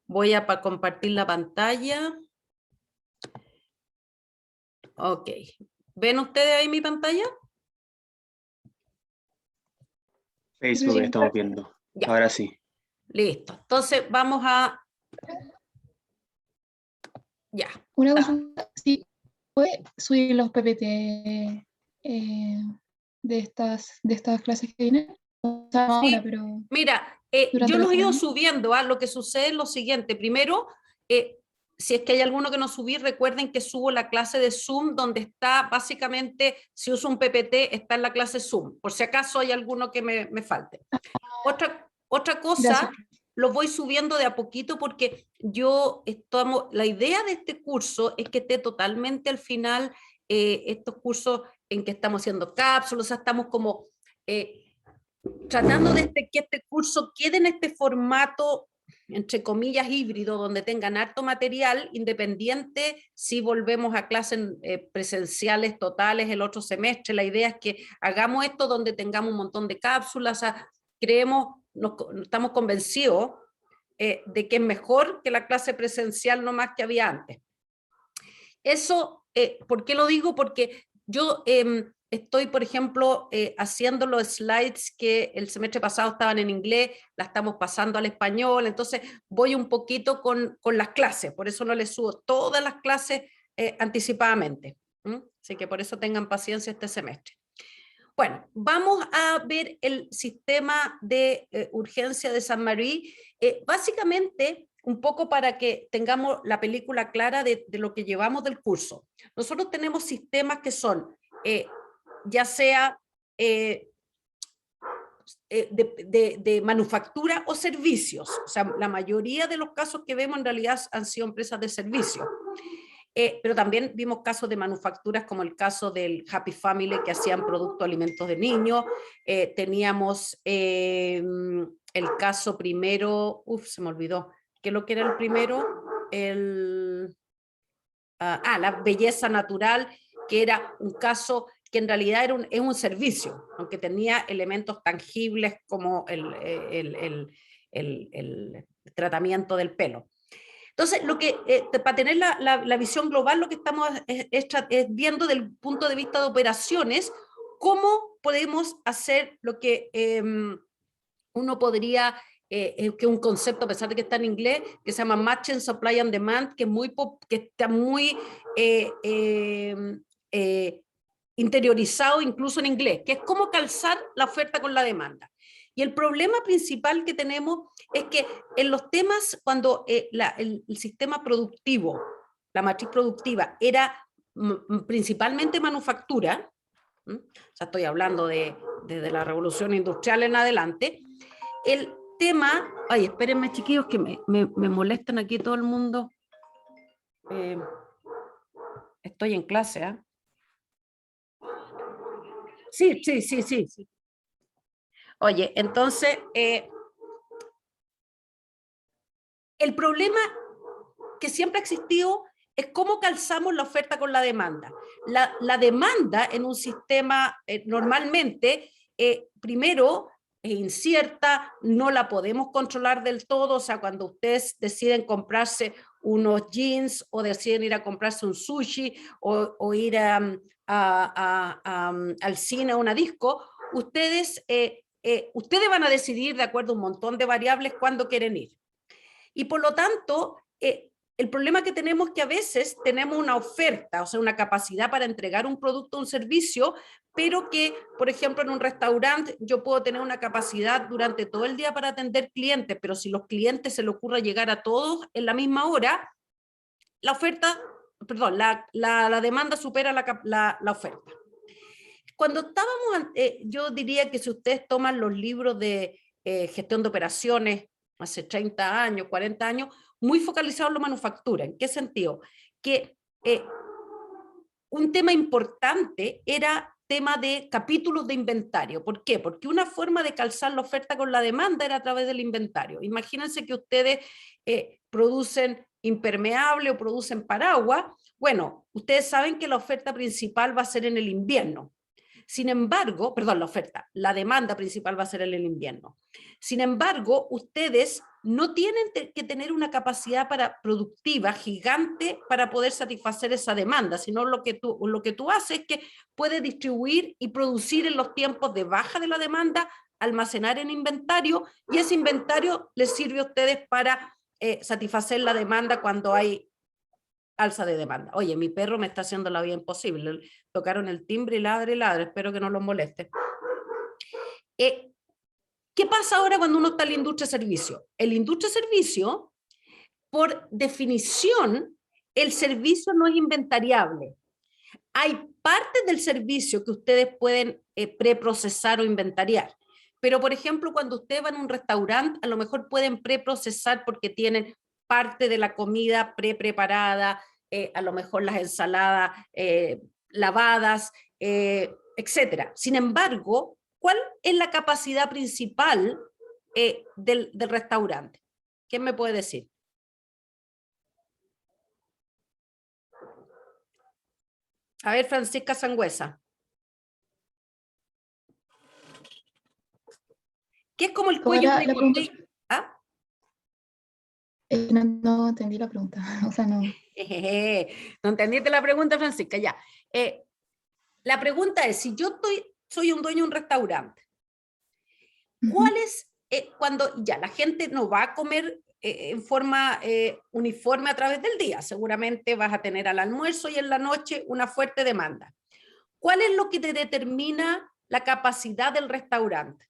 Voy a compartir la pantalla. Ok. ¿Ven ustedes ahí mi pantalla? Facebook estamos viendo. Ya. Ahora sí. Listo. Entonces vamos a... Ya. Una consulta, sí, ¿puede subir los PPT de estas clases que vienen? O sea, no Sí. ahora, pero Mira, durante yo la los he ido semana. subiendo. Lo que sucede es lo siguiente. Primero, si es que hay alguno que no subí, recuerden que subo la clase de Zoom donde está básicamente, si uso un PPT, está en la clase Zoom. Por si acaso hay alguno que me falte. Otra cosa, Gracias. lo voy subiendo de a poquito porque la idea de este curso es que esté totalmente al final, estos cursos en que estamos haciendo cápsulas, o sea, estamos como tratando de que este curso quede en este formato, entre comillas, híbrido, donde tengan harto material, independiente si volvemos a clases presenciales totales el otro semestre. La idea es que hagamos esto donde tengamos un montón de cápsulas, o sea, estamos convencidos de que es mejor que la clase presencial no más que había antes. Eso, ¿por qué lo digo? Porque yo estoy, por ejemplo, haciendo los slides que el semestre pasado estaban en inglés, la estamos pasando al español, entonces voy un poquito con las clases, por eso no les subo todas las clases anticipadamente. Así que por eso tengan paciencia este semestre. Bueno, vamos a ver el sistema de urgencia de San Marí. Básicamente, un poco para que tengamos la película clara de lo que llevamos del curso. Nosotros tenemos sistemas que son, ya sea de manufactura o servicios. O sea, la mayoría de los casos que vemos en realidad han sido empresas de servicios. Pero también vimos casos de manufacturas como el caso del Happy Family que hacían productos alimentos de niños. Teníamos el caso primero, se me olvidó, ¿qué es lo que era el primero? La belleza natural, que era un caso que en realidad es un servicio, aunque tenía elementos tangibles como el tratamiento del pelo. Entonces, para tener la visión global, lo que estamos es viendo desde el punto de vista de operaciones, cómo podemos hacer lo que uno podría, que un concepto, a pesar de que está en inglés, que se llama Matching Supply and Demand, que está muy interiorizado incluso en inglés, que es cómo calzar la oferta con la demanda. Y el problema principal que tenemos es que en los temas, cuando el sistema productivo, la matriz productiva, era principalmente manufactura, o sea, estoy hablando desde la revolución industrial en adelante, el tema, ay, espérenme chiquillos que me molestan aquí todo el mundo, estoy en clase, ¿eh? Sí. Oye, entonces, el problema que siempre ha existido es cómo calzamos la oferta con la demanda. La demanda en un sistema normalmente, primero, es incierta, no la podemos controlar del todo, o sea, cuando ustedes deciden comprarse unos jeans o deciden ir a comprarse un sushi o ir al cine, a una disco, ustedes van a decidir de acuerdo a un montón de variables cuándo quieren ir. Y por lo tanto, el problema que tenemos es que a veces tenemos una oferta, o sea, una capacidad para entregar un producto o un servicio, pero que, por ejemplo, en un restaurante yo puedo tener una capacidad durante todo el día para atender clientes, pero si los clientes se les ocurre llegar a todos en la misma hora, la demanda supera la oferta. Cuando estábamos, yo diría que si ustedes toman los libros de gestión de operaciones, hace 30 años, 40 años, muy focalizado en la manufactura. ¿En qué sentido? Que un tema importante era tema de capítulos de inventario. ¿Por qué? Porque una forma de calzar la oferta con la demanda era a través del inventario. Imagínense que ustedes producen impermeable o producen paraguas. Bueno, ustedes saben que la oferta principal va a ser en el invierno. Sin embargo, la demanda principal va a ser en el invierno. Sin embargo, ustedes no tienen que tener una capacidad productiva gigante para poder satisfacer esa demanda, sino lo que tú haces es que puedes distribuir y producir en los tiempos de baja de la demanda, almacenar en inventario, y ese inventario les sirve a ustedes para satisfacer la demanda cuando hay alza de demanda. Oye, mi perro me está haciendo la vida imposible, tocaron el timbre y ladre, espero que no los moleste. ¿Qué pasa ahora cuando uno está en la industria de servicio? En la industria de servicio, por definición, el servicio no es inventariable. Hay partes del servicio que ustedes pueden preprocesar o inventariar. Pero, por ejemplo, cuando ustedes van a un restaurante, a lo mejor pueden preprocesar porque tienen parte de la comida preparada, a lo mejor las ensaladas lavadas, etc. Sin embargo, ¿cuál es la capacidad principal del restaurante? ¿Quién me puede decir? A ver, Francisca Sangüesa. ¿Qué es como el cuello de botella? ¿Ah? No entendí la pregunta. O sea, no. No entendiste la pregunta, Francisca, ya. La pregunta es, si yo soy un dueño de un restaurante, ¿cuál es, cuando ya la gente no va a comer en forma uniforme a través del día? Seguramente vas a tener al almuerzo y en la noche una fuerte demanda. ¿Cuál es lo que te determina la capacidad del restaurante?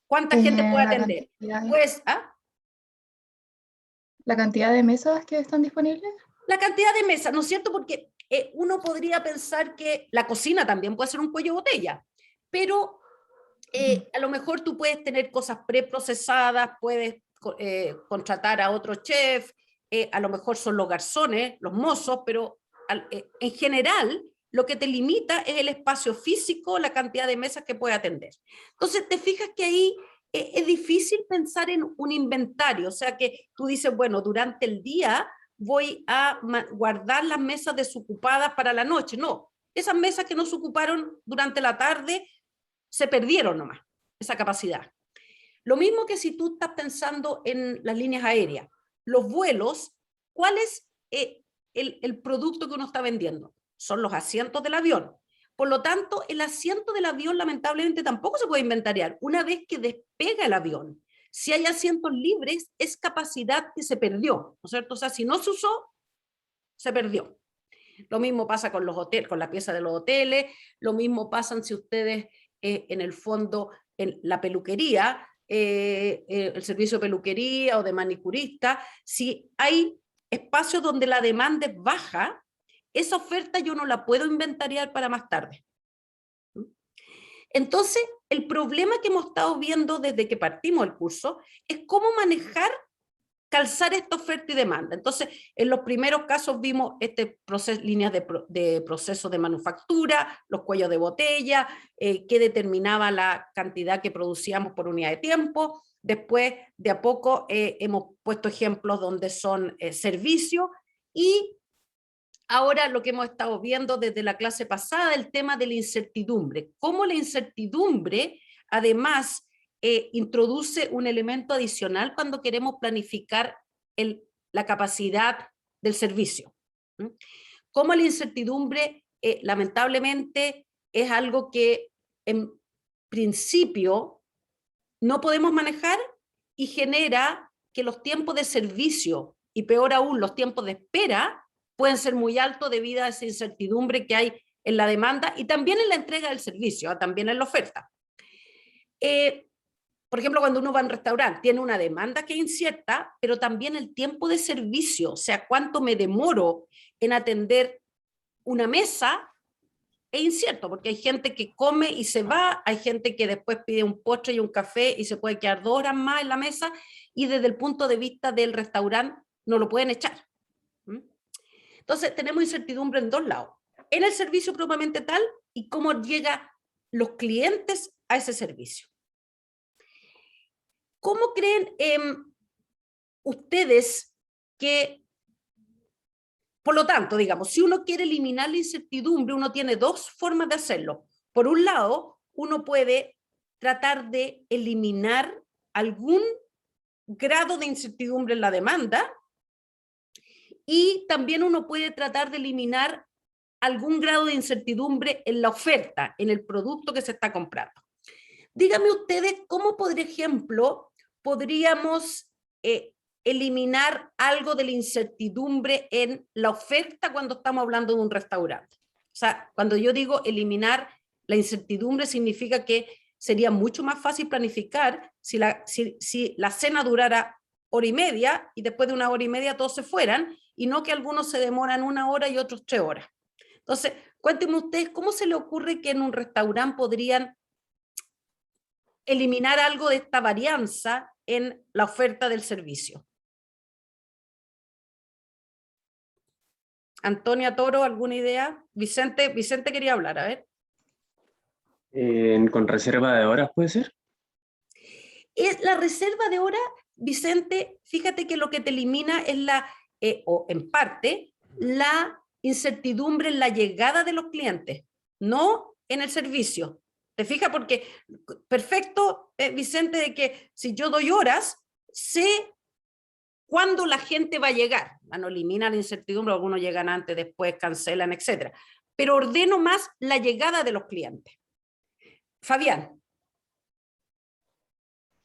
¿Cuánta gente puede atender? Pues, ¿ah? ¿La cantidad de mesas que están disponibles? La cantidad de mesas, ¿no es cierto? Porque uno podría pensar que la cocina también puede ser un cuello de botella, pero a lo mejor tú puedes tener cosas preprocesadas, puedes contratar a otro chef, a lo mejor son los garzones, los mozos, pero en general lo que te limita es el espacio físico, la cantidad de mesas que puede atender. Entonces te fijas que ahí es difícil pensar en un inventario, o sea que tú dices, bueno, durante el día voy a guardar las mesas desocupadas para la noche. No, esas mesas que no se ocuparon durante la tarde se perdieron nomás, esa capacidad. Lo mismo que si tú estás pensando en las líneas aéreas, los vuelos, ¿cuál es el producto que uno está vendiendo? Son los asientos del avión. Por lo tanto, el asiento del avión lamentablemente tampoco se puede inventariar. Una vez que despega el avión, si hay asientos libres, es capacidad que se perdió, ¿no es cierto? O sea, si no se usó, se perdió. Lo mismo pasa con los hoteles, con la pieza de los hoteles, lo mismo pasa si ustedes en el fondo, en la peluquería, el servicio de peluquería o de manicurista, si hay espacios donde la demanda es baja, esa oferta yo no la puedo inventariar para más tarde. Entonces, el problema que hemos estado viendo desde que partimos el curso es cómo manejar, calzar esta oferta y demanda. Entonces, en los primeros casos vimos líneas de proceso de manufactura, los cuellos de botella, que determinaba la cantidad que producíamos por unidad de tiempo. Después, de a poco, hemos puesto ejemplos donde son servicios, y ahora lo que hemos estado viendo desde la clase pasada, el tema de la incertidumbre. Cómo la incertidumbre, además, introduce un elemento adicional cuando queremos planificar la capacidad del servicio. Cómo la incertidumbre, lamentablemente, es algo que en principio no podemos manejar y genera que los tiempos de servicio, y peor aún, los tiempos de espera, pueden ser muy altos debido a esa incertidumbre que hay en la demanda y también en la entrega del servicio, también en la oferta. Por ejemplo, cuando uno va a un restaurante, tiene una demanda que es incierta, pero también el tiempo de servicio, o sea, cuánto me demoro en atender una mesa, es incierto, porque hay gente que come y se va, hay gente que después pide un postre y un café y se puede quedar 2 horas más en la mesa, y desde el punto de vista del restaurante no lo pueden echar. Entonces, tenemos incertidumbre en dos lados. En el servicio propiamente tal y cómo llegan los clientes a ese servicio. ¿Cómo creen ustedes que, por lo tanto, digamos, si uno quiere eliminar la incertidumbre, uno tiene dos formas de hacerlo? Por un lado, uno puede tratar de eliminar algún grado de incertidumbre en la demanda, y también uno puede tratar de eliminar algún grado de incertidumbre en la oferta, en el producto que se está comprando. Díganme ustedes cómo, por ejemplo, podríamos eliminar algo de la incertidumbre en la oferta cuando estamos hablando de un restaurante. O sea, cuando yo digo eliminar la incertidumbre, significa que sería mucho más fácil planificar si la cena durara hora y media y después de una hora y media todos se fueran, y no que algunos se demoran 1 hora y otros 3 horas. Entonces, cuéntenme ustedes, ¿cómo se le ocurre que en un restaurante podrían eliminar algo de esta varianza en la oferta del servicio? Antonia Toro, ¿alguna idea? Vicente quería hablar, a ver. ¿Con reserva de horas puede ser? Es la reserva de hora, Vicente, fíjate que lo que te elimina es o en parte, la incertidumbre en la llegada de los clientes, no en el servicio. ¿Te fijas? Porque perfecto, Vicente, de que si yo doy horas, sé cuándo la gente va a llegar. No elimina la incertidumbre, algunos llegan antes, después cancelan, etc. Pero ordeno más la llegada de los clientes. Fabián.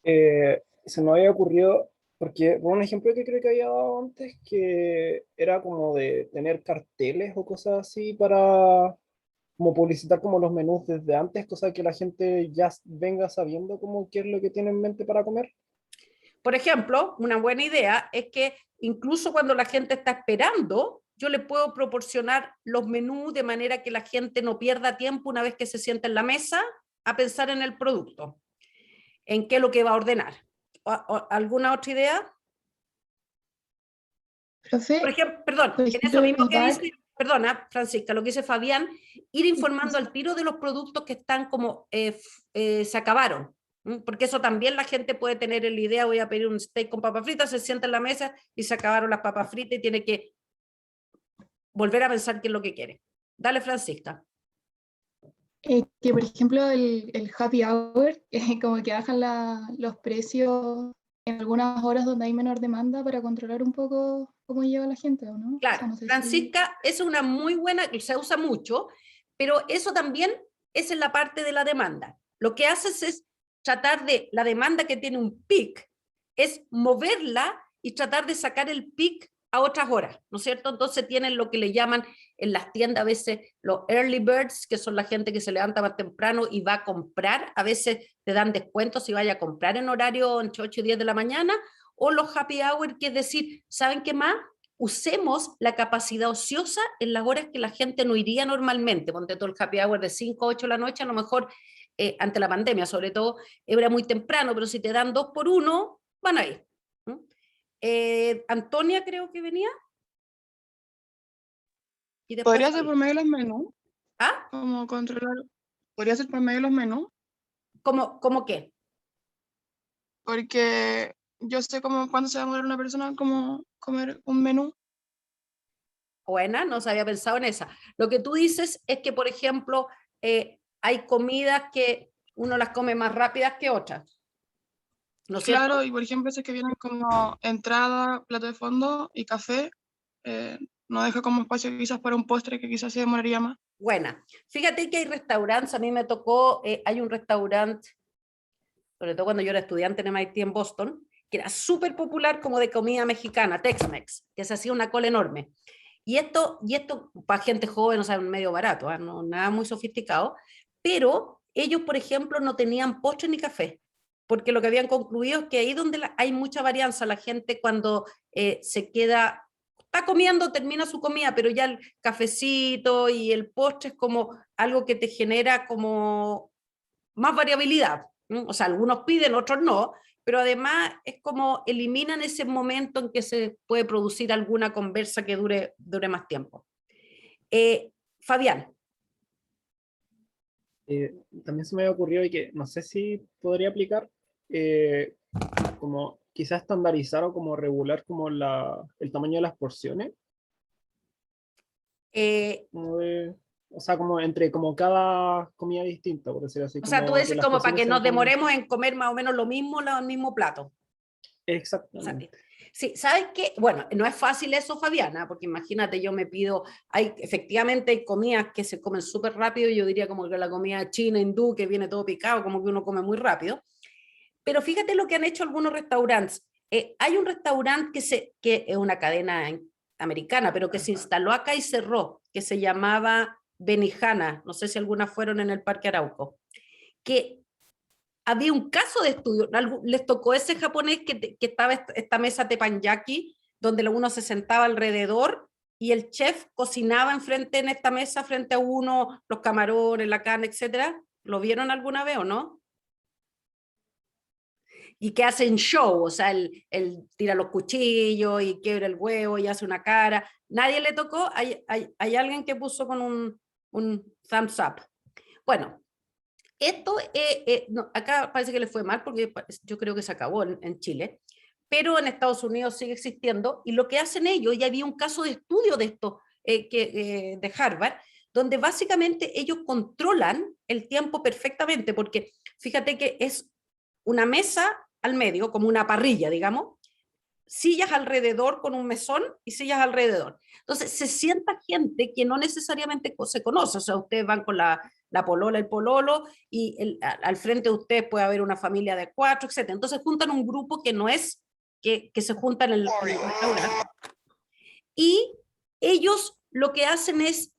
Se me había ocurrido, porque un ejemplo que creo que había dado antes, que era como de tener carteles o cosas así para como publicitar como los menús desde antes, cosa que la gente ya venga sabiendo como qué es lo que tiene en mente para comer. Por ejemplo, una buena idea es que incluso cuando la gente está esperando, yo le puedo proporcionar los menús de manera que la gente no pierda tiempo una vez que se sienta en la mesa a pensar en el producto, en qué es lo que va a ordenar. ¿Alguna otra idea? Profe, Por ejemplo, perdón, por en eso mismo que ejemplo, dice, perdona, Francisca, lo que dice Fabián, ir informando al tiro de los productos que están como se acabaron. Porque eso también la gente puede tener en la idea, voy a pedir un steak con papas fritas, se sienta en la mesa y se acabaron las papas fritas y tiene que volver a pensar qué es lo que quiere. Dale, Francisca. que por ejemplo el happy hour, como que bajan los precios en algunas horas donde hay menor demanda para controlar un poco cómo lleva la gente, ¿o no? Claro, O sea, no sé Francisca, es una muy buena, se usa mucho, pero eso también es en la parte de la demanda. Lo que haces es tratar de, la demanda que tiene un pic, es moverla y tratar de sacar el pic a otras horas, ¿no es cierto? Entonces tienen lo que le llaman en las tiendas a veces los early birds, que son la gente que se levanta más temprano y va a comprar, a veces te dan descuentos si vaya a comprar en horario entre 8 y 10 de la mañana, o los happy hour, que es decir, ¿saben qué más? Usemos la capacidad ociosa en las horas que la gente no iría normalmente. Ponte todo el happy hour de 5 a 8 de la noche, a lo mejor ante la pandemia, sobre todo, era muy temprano, pero si te dan 2 por 1, van a ir. Antonia creo que venía. Y después ¿Podría ser por medio de los menús? ¿Ah? Como controlar. ¿Podría ser por medio de los menús? ¿Cómo qué? Porque yo sé como cuándo se va a mover una persona, como comer un menú. Buena, no se había pensado en esa. Lo que tú dices es que, por ejemplo, hay comidas que uno las come más rápidas que otras. ¿No es cierto? Claro, y por ejemplo, esas que vienen como entrada, plato de fondo y café, no deja como espacio quizás para un postre que quizás se demoraría más. Buena. Fíjate que hay restaurantes, a mí me tocó, hay un restaurante, sobre todo cuando yo era estudiante en MIT en Boston, que era súper popular como de comida mexicana, Tex-Mex, que se hacía una cola enorme. Y esto para gente joven, o sea, medio barato, ¿eh? No, nada muy sofisticado, pero ellos, por ejemplo, no tenían postre ni café, porque lo que habían concluido es que ahí donde hay mucha varianza, la gente cuando se queda, está comiendo, termina su comida, pero ya el cafecito y el postre es como algo que te genera como más variabilidad. O sea, algunos piden, otros no, pero además es como eliminan ese momento en que se puede producir alguna conversa que dure más tiempo. Fabián. También se me había ocurrido y que no sé si podría aplicar como quizás estandarizar o como regular como el tamaño de las porciones. Eh, Como de O sea, como entre como cada comida distinta, por decirlo así. O sea, tú como que dices las como para porciones que sean nos como- demoremos en comer más o menos lo mismo, el mismo plato. O sea, Exactamente. sí, ¿sabes qué? Bueno, no es fácil eso, Fabiana, porque imagínate, yo me pido, efectivamente hay comidas que se comen súper rápido, yo diría como que la comida china, hindú, que viene todo picado, como que uno come muy rápido. Pero fíjate lo que han hecho algunos restaurantes. Hay un restaurante que es una cadena americana, pero que se instaló acá y cerró, que se llamaba Benihana, no sé si algunas fueron en el Parque Arauco, que había un caso de estudio, les tocó ese japonés que estaba esta mesa teppanyaki, donde uno se sentaba alrededor y el chef cocinaba enfrente en esta mesa, frente a uno, los camarones, la carne, etcétera. ¿Lo vieron alguna vez o no? Y que hacen show, o sea, él tira los cuchillos y quiebra el huevo y hace una cara. Nadie le tocó, hay alguien que puso con un thumbs up. Bueno, esto, no, acá parece que le fue mal porque yo creo que se acabó en Chile, pero en Estados Unidos sigue existiendo y lo que hacen ellos, ya había un caso de estudio de esto de Harvard, donde básicamente ellos controlan el tiempo perfectamente, porque fíjate que es una mesa al medio, como una parrilla, digamos, sillas alrededor con un mesón y sillas alrededor. Entonces, se sienta gente que no necesariamente se conoce, o sea, ustedes van con la polola, el pololo, y al frente de ustedes puede haber una familia de 4, etc. Entonces, juntan un grupo que no es que se juntan en el restaurante. Y ellos lo que hacen es,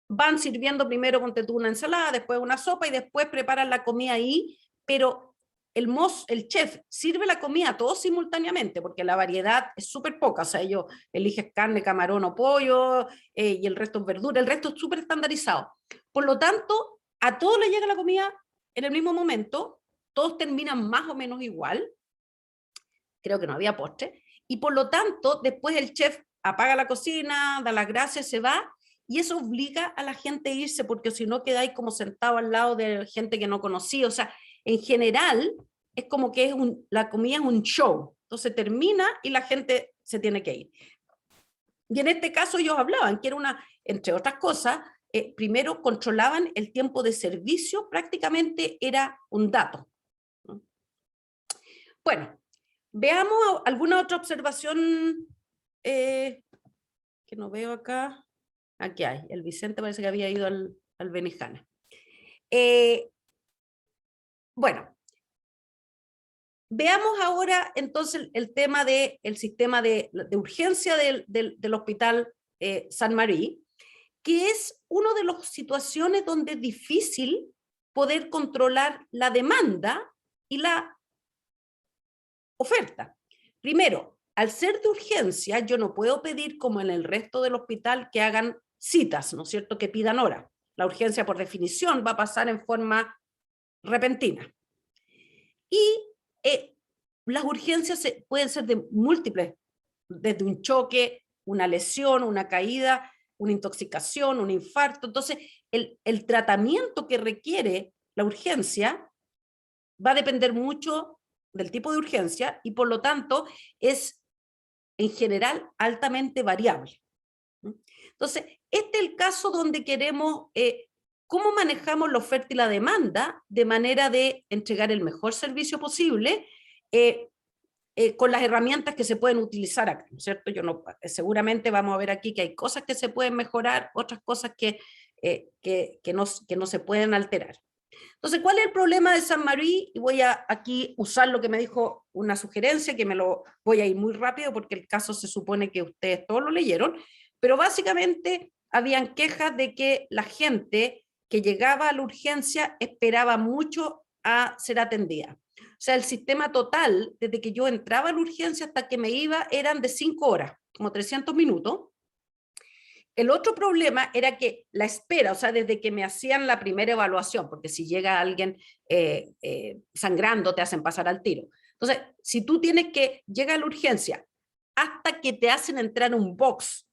van sirviendo primero, ponte tú, una ensalada, después una sopa y después preparan la comida ahí, pero el chef sirve la comida todos simultáneamente, porque la variedad es súper poca, o sea, ellos eligen carne, camarón o pollo, y el resto es verdura, el resto es súper estandarizado. Por lo tanto, a todos les llega la comida en el mismo momento, todos terminan más o menos igual, creo que no había postre, y por lo tanto, después el chef apaga la cocina, da las gracias, se va, y eso obliga a la gente a irse, porque si no quedáis como sentado al lado de gente que no conocía, o sea, en general es como que la comida es un show, entonces termina y la gente se tiene que ir. Y en este caso ellos hablaban que era entre otras cosas, primero controlaban el tiempo de servicio, prácticamente era un dato. Bueno, veamos alguna otra observación que no veo acá. Aquí hay, el Vicente parece que había ido al Benihana. Bueno, veamos ahora entonces el tema del sistema de urgencia del Hospital San Marí, que es una de las situaciones donde es difícil poder controlar la demanda y la oferta. Primero, al ser de urgencia, yo no puedo pedir como en el resto del hospital que hagan citas, ¿no es cierto?, que pidan hora. La urgencia por definición va a pasar en forma repentina. Y las urgencias pueden ser de múltiples, desde un choque, una lesión, una caída, una intoxicación, un infarto. Entonces, el tratamiento que requiere la urgencia va a depender mucho del tipo de urgencia y por lo tanto es en general altamente variable. Entonces, este es el caso donde queremos cómo manejamos la oferta y la demanda de manera de entregar el mejor servicio posible con las herramientas que se pueden utilizar acá, ¿no es cierto? Seguramente vamos a ver aquí que hay cosas que se pueden mejorar, otras cosas que no se pueden alterar. Entonces, ¿cuál es el problema de San Marí? Y voy a aquí usar lo que me dijo una sugerencia, que voy a ir muy rápido porque el caso se supone que ustedes todos lo leyeron, pero básicamente habían quejas de que la gente que llegaba a la urgencia esperaba mucho a ser atendida. O sea, el sistema total, desde que yo entraba a la urgencia hasta que me iba, eran de 5 horas, como 300 minutos. El otro problema era que la espera, o sea, desde que me hacían la primera evaluación, porque si llega alguien sangrando, te hacen pasar al tiro. Entonces, si tú llega a la urgencia hasta que te hacen entrar en un box,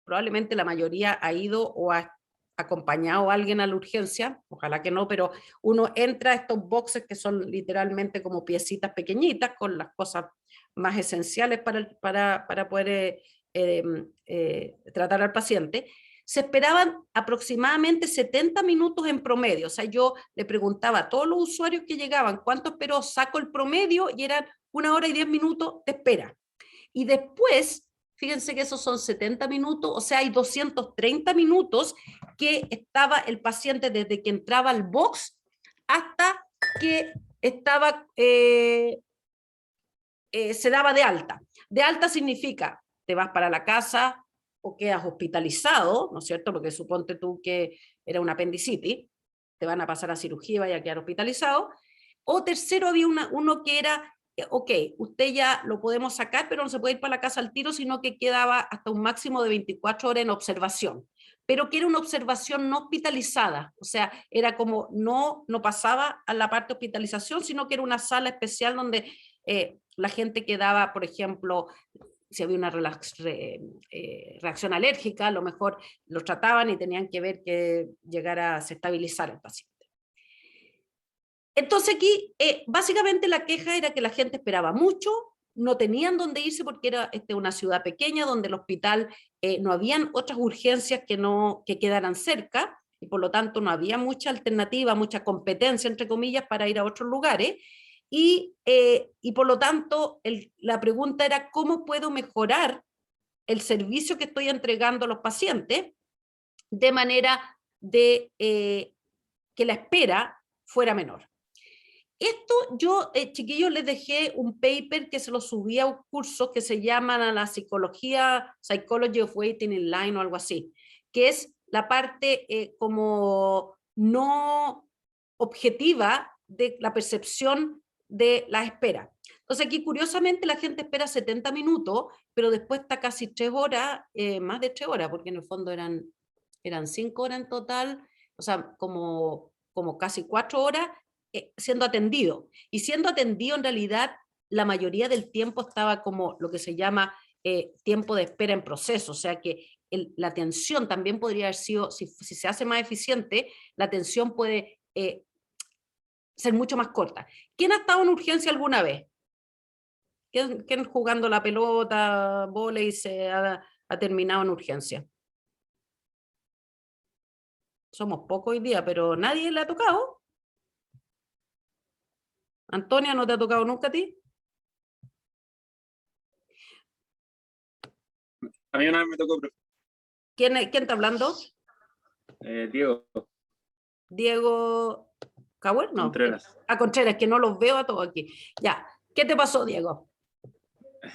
probablemente la mayoría ha ido o ha acompañado a alguien a la urgencia, ojalá que no, pero uno entra a estos boxes que son literalmente como piecitas pequeñitas con las cosas más esenciales para poder tratar al paciente. se esperaban aproximadamente 70 minutos en promedio. O sea, yo le preguntaba a todos los usuarios que llegaban, ¿cuánto esperó? Saco el promedio y eran 1 hora y 10 minutos de espera. Y después, fíjense que esos son 70 minutos, o sea, hay 230 minutos que estaba el paciente desde que entraba al box hasta que estaba, se daba de alta. De alta significa, te vas para la casa o quedas hospitalizado, ¿no es cierto? Porque suponte tú que era una apendicitis, te van a pasar a cirugía y vaya a quedar hospitalizado. O tercero, había uno que era, ok, usted ya lo podemos sacar, pero no se puede ir para la casa al tiro, sino que quedaba hasta un máximo de 24 horas en observación, pero que era una observación no hospitalizada, o sea, era como no pasaba a la parte de hospitalización, sino que era una sala especial donde la gente quedaba, por ejemplo, si había una reacción alérgica, a lo mejor lo trataban y tenían que ver que llegara a se estabilizara el paciente. Entonces aquí, básicamente la queja era que la gente esperaba mucho, no tenían dónde irse porque era una ciudad pequeña donde el hospital no habían otras urgencias que quedaran cerca, y por lo tanto no había mucha alternativa, mucha competencia, entre comillas, para ir a otros lugares, y por lo tanto la pregunta era ¿cómo puedo mejorar el servicio que estoy entregando a los pacientes de manera de que la espera fuera menor? Esto yo, chiquillos, les dejé un paper que se lo subí a un curso que se llama la psicología, Psychology of Waiting in Line o algo así, que es la parte como no objetiva de la percepción de la espera. Entonces aquí curiosamente la gente espera 70 minutos, pero después está casi 3 horas, más de 3 horas, porque en el fondo eran 5 horas en total, o sea, como casi 4 horas, siendo atendido. Y siendo atendido, en realidad, la mayoría del tiempo estaba como lo que se llama tiempo de espera en proceso. O sea que la atención también podría haber sido, si se hace más eficiente, la atención puede ser mucho más corta. ¿Quién ha estado en urgencia alguna vez? ¿Quién jugando la pelota, vóley, se ha terminado en urgencia? Somos pocos hoy día, pero nadie le ha tocado. Antonia, ¿no te ha tocado nunca a ti? A mí una vez me tocó, profe. ¿Quién está hablando? Diego Diego Cauer, no. Contreras. Contreras, que no los veo a todos aquí. Ya, ¿qué te pasó, Diego?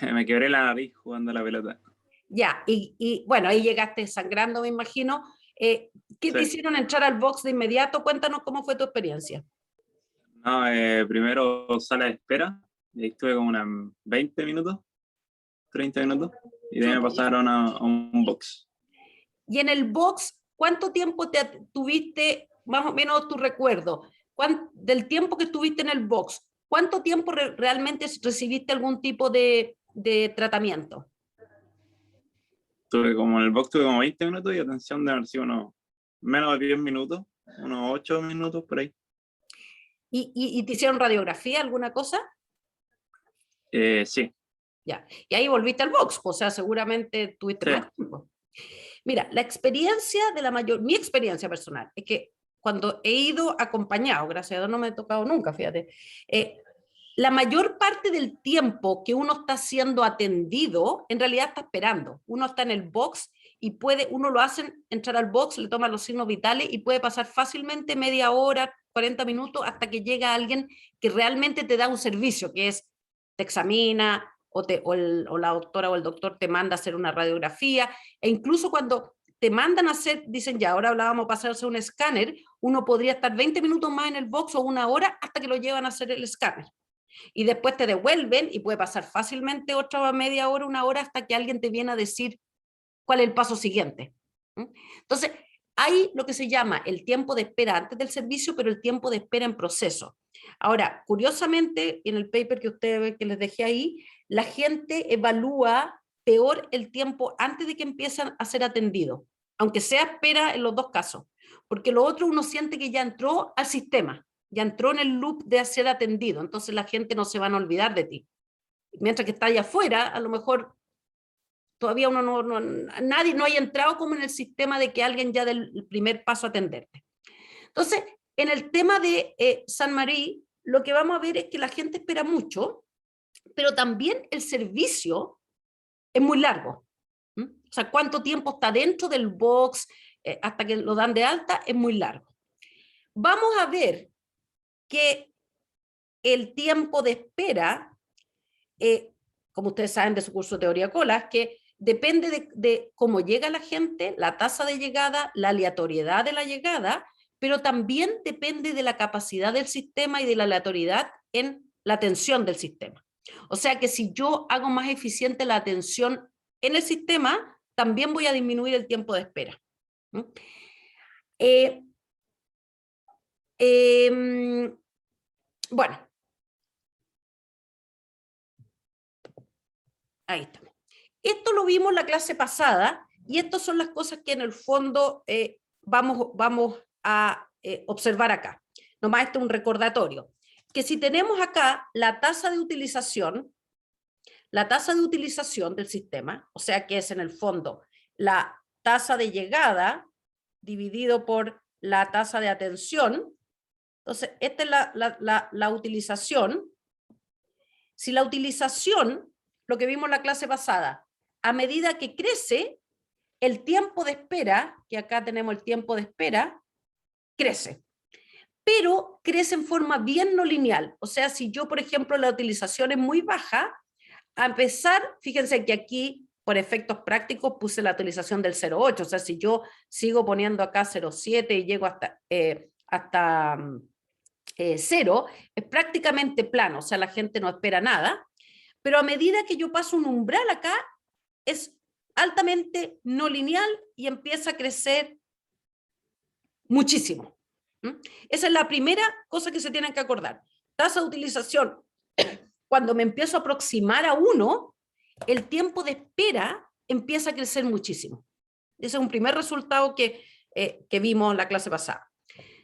Me quebré la nariz jugando a la pelota. Ya, y bueno, ahí llegaste sangrando, me imagino. ¿Qué te hicieron entrar al box de inmediato? Cuéntanos cómo fue tu experiencia. No, primero sala de espera, y ahí estuve como unas 20 minutos, 30 minutos, y de ahí me pasaron a un box. Y en el box, ¿cuánto tiempo tuviste, más o menos tu recuerdo, del tiempo que estuviste en el box? ¿Cuánto tiempo realmente recibiste algún tipo de tratamiento? Tuve como en el box tuve como 20 minutos y atención de haber sido unos menos de 10 minutos, unos 8 minutos por ahí. ¿Y te hicieron radiografía, alguna cosa? Sí. Ya, y ahí volviste al box, o sea, seguramente tuviste más tiempo. Mira, la experiencia de mi experiencia personal, es que cuando he ido acompañado, gracias a Dios no me ha tocado nunca, fíjate, la mayor parte del tiempo que uno está siendo atendido, en realidad está esperando. Uno está en el box y uno lo hace entrar al box, le toma los signos vitales y puede pasar fácilmente media hora, 40 minutos, hasta que llega alguien que realmente te da un servicio, que es, te examina, o la doctora o el doctor te manda a hacer una radiografía, e incluso cuando te mandan a hacer, dicen ya, ahora vamos a pasarse un escáner, uno podría estar 20 minutos más en el box o 1 hora hasta que lo llevan a hacer el escáner. Y después te devuelven y puede pasar fácilmente otra media hora, 1 hora, hasta que alguien te viene a decir cuál es el paso siguiente. Entonces, hay lo que se llama el tiempo de espera antes del servicio, pero el tiempo de espera en proceso. Ahora, curiosamente, en el paper que ustedes ven que les dejé ahí, la gente evalúa peor el tiempo antes de que empiezan a ser atendidos, aunque sea espera en los dos casos, porque lo otro uno siente que ya entró al sistema, ya entró en el loop de ser atendido, entonces la gente no se van a olvidar de ti. Mientras que está allá afuera, a lo mejor Todavía nadie no haya entrado como en el sistema de que alguien ya del primer paso a atenderte. Entonces, en el tema de San Marí, lo que vamos a ver es que la gente espera mucho, pero también el servicio es muy largo. O sea, cuánto tiempo está dentro del box hasta que lo dan de alta es muy largo. Vamos a ver que el tiempo de espera, como ustedes saben de su curso de teoría colas, que depende de cómo llega la gente, la tasa de llegada, la aleatoriedad de la llegada, pero también depende de la capacidad del sistema y de la aleatoriedad en la atención del sistema. O sea que si yo hago más eficiente la atención en el sistema, también voy a disminuir el tiempo de espera. Bueno, ahí está. Esto lo vimos la clase pasada y estas son las cosas que en el fondo vamos a observar acá. Nomás esto es un recordatorio. Que si tenemos acá la tasa de utilización del sistema, o sea que es en el fondo la tasa de llegada dividido por la tasa de atención, entonces esta es la utilización. Si la utilización, lo que vimos en la clase pasada, a medida que crece, el tiempo de espera, que acá tenemos el tiempo de espera, crece. Pero crece en forma bien no lineal. O sea, si yo, por ejemplo, la utilización es muy baja, a empezar, fíjense que aquí, por efectos prácticos, puse la utilización del 0,8. O sea, si yo sigo poniendo acá 0,7 y llego hasta 0, es prácticamente plano. O sea, la gente no espera nada. Pero a medida que yo paso un umbral acá, es altamente no lineal y empieza a crecer muchísimo. Esa es la primera cosa que se tienen que acordar. Tasa de utilización. Cuando me empiezo a aproximar a 1, el tiempo de espera empieza a crecer muchísimo. Ese es un primer resultado que vimos en la clase pasada.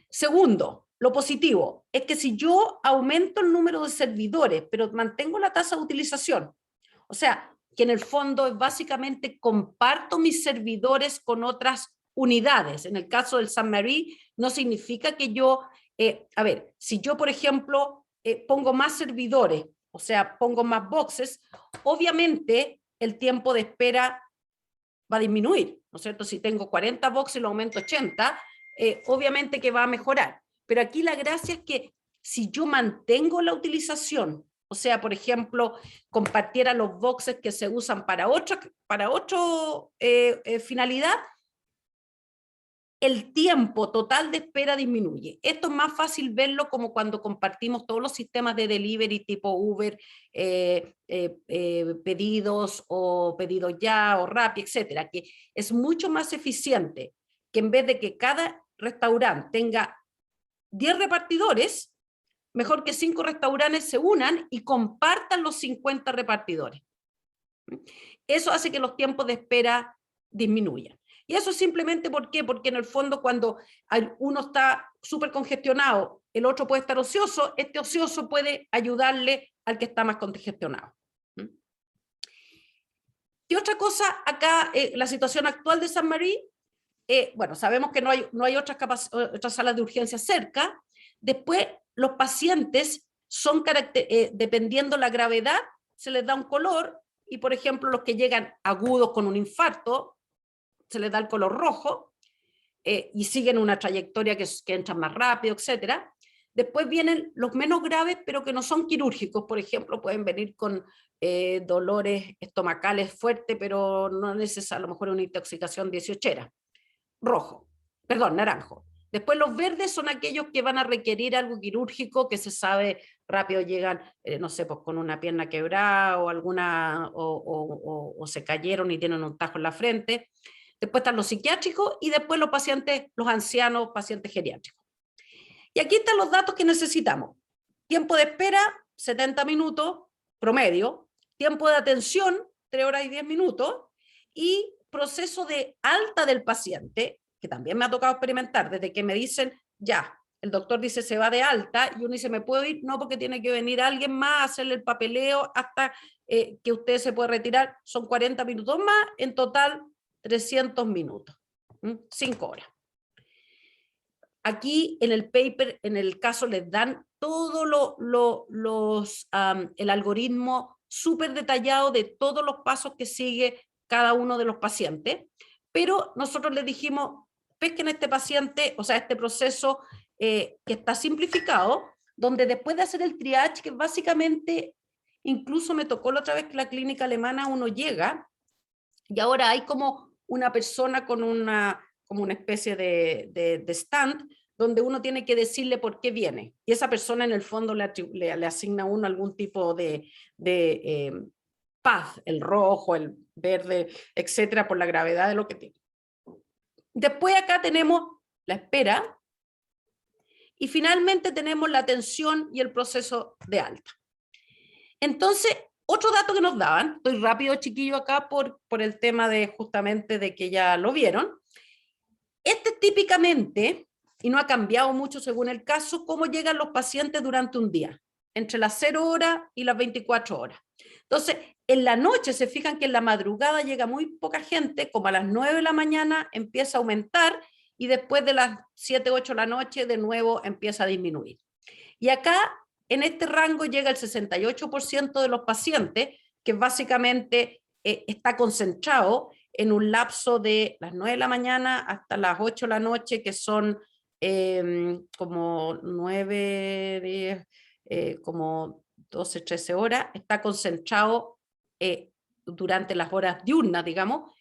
Segundo, lo positivo es que si yo aumento el número de servidores, pero mantengo la tasa de utilización, o sea, que en el fondo es básicamente comparto mis servidores con otras unidades. En el caso del San Marí, no significa que yo, si yo, por ejemplo, pongo más servidores, o sea, pongo más boxes, obviamente el tiempo de espera va a disminuir, ¿no es cierto? Si tengo 40 boxes y lo aumento a 80, obviamente que va a mejorar. Pero aquí la gracia es que si yo mantengo la utilización, o sea, por ejemplo, compartiera los boxes que se usan para otra finalidad, el tiempo total de espera disminuye. Esto es más fácil verlo como cuando compartimos todos los sistemas de delivery tipo Uber, pedidos o pedidos ya o Rappi, etcétera, que es mucho más eficiente que en vez de que cada restaurante tenga 10 repartidores, mejor que 5 restaurantes se unan y compartan los 50 repartidores. Eso hace que los tiempos de espera disminuyan. Y eso simplemente ¿por qué? Porque en el fondo cuando uno está súper congestionado, el otro puede estar ocioso, este ocioso puede ayudarle al que está más congestionado. ¿Qué otra cosa acá, la situación actual de San Marí? Bueno, sabemos que no hay otras salas de urgencia cerca. Después, los pacientes son, dependiendo la gravedad, se les da un color, y por ejemplo, los que llegan agudos con un infarto, se les da el color rojo, y siguen una trayectoria que entran más rápido, etc. Después vienen los menos graves, pero que no son quirúrgicos, por ejemplo, pueden venir con dolores estomacales fuertes, pero no es necesario, a lo mejor una intoxicación 18era. Naranjo. Después los verdes son aquellos que van a requerir algo quirúrgico, que se sabe rápido llegan, no sé, pues con una pierna quebrada o o se cayeron y tienen un tajo en la frente. Después están los psiquiátricos y después los pacientes, los ancianos, pacientes geriátricos. Y aquí están los datos que necesitamos. Tiempo de espera, 70 minutos promedio. Tiempo de atención, 3 horas y 10 minutos. Y proceso de alta del paciente, que también me ha tocado experimentar, desde que me dicen, ya, el doctor dice se va de alta y uno dice, ¿me puedo ir? No, porque tiene que venir alguien más a hacerle el papeleo hasta que usted se puede retirar. Son 40 minutos más, en total 300 minutos, 5 horas. Aquí en el paper, en el caso, les dan todo el algoritmo súper detallado de todos los pasos que sigue cada uno de los pacientes, pero nosotros les dijimos, pesquen este paciente, o sea, este proceso que está simplificado, donde después de hacer el triage, que básicamente, incluso me tocó la otra vez que la clínica alemana uno llega, y ahora hay como una persona con como una especie de stand, donde uno tiene que decirle por qué viene. Y esa persona en el fondo le asigna a uno algún tipo de path, el rojo, el verde, etcétera, por la gravedad de lo que tiene. Después acá tenemos la espera, y finalmente tenemos la atención y el proceso de alta. Entonces, otro dato que nos daban, estoy rápido chiquillo acá por el tema de justamente de que ya lo vieron, este típicamente, y no ha cambiado mucho según el caso, cómo llegan los pacientes durante un día, entre las 0 horas y las 24 horas. Entonces, en la noche, se fijan que en la madrugada llega muy poca gente, como a las 9 de la mañana empieza a aumentar, y después de las 7, 8 de la noche, de nuevo empieza a disminuir. Y acá, en este rango, llega el 68% de los pacientes, que básicamente está concentrado en un lapso de las 9 de la mañana hasta las 8 de la noche, que son como 9, 10, como 12, 13 horas, está concentrado durante las horas diurnas, digamos,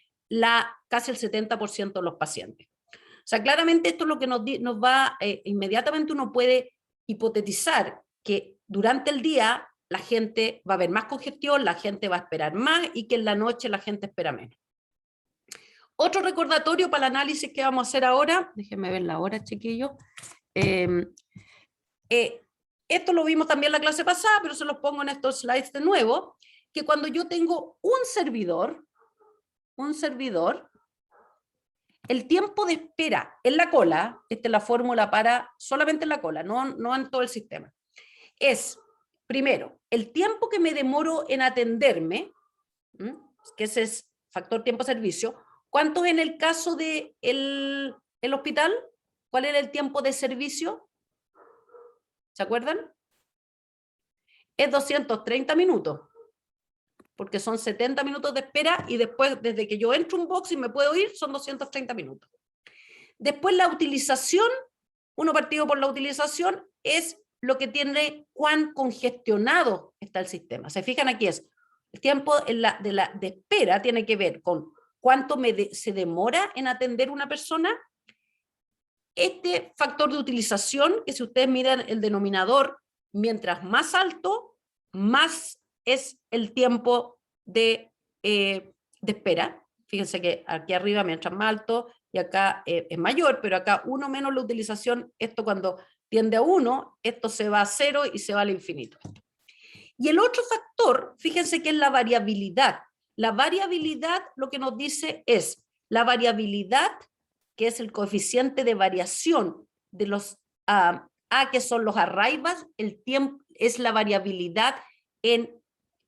casi el 70% de los pacientes. O sea, claramente esto es lo que nos va, inmediatamente uno puede hipotetizar que durante el día la gente va a haber más congestión, la gente va a esperar más, y que en la noche la gente espera menos. Otro recordatorio para el análisis que vamos a hacer ahora, déjenme ver la hora, chiquillos. Esto lo vimos también en la clase pasada, pero se los pongo en estos slides de nuevo, que cuando yo tengo un servidor, el tiempo de espera en la cola, esta es la fórmula para solamente en la cola, no en todo el sistema, es, primero, el tiempo que me demoro en atenderme, que ese es factor tiempo-servicio. ¿Cuánto en el caso del el hospital? ¿Cuál era el tiempo de servicio? ¿Se acuerdan? Es 230 minutos, porque son 70 minutos de espera, y después, desde que yo entro un box y me puedo ir, son 230 minutos. Después la utilización, uno partido por la utilización, es lo que tiene cuán congestionado está el sistema. Se fijan aquí, es el tiempo de espera tiene que ver con cuánto se demora en atender una persona. Este factor de utilización, que si ustedes miran el denominador, mientras más alto, más es el tiempo de espera. Fíjense que aquí arriba, mientras más alto, y acá es mayor, pero acá 1 menos la utilización, esto cuando tiende a 1, esto se va a 0 y se va al infinito. Y el otro factor, fíjense que es la variabilidad. La variabilidad lo que nos dice es la variabilidad, que es el coeficiente de variación de los A, que son los arrivals, el tiempo es la variabilidad en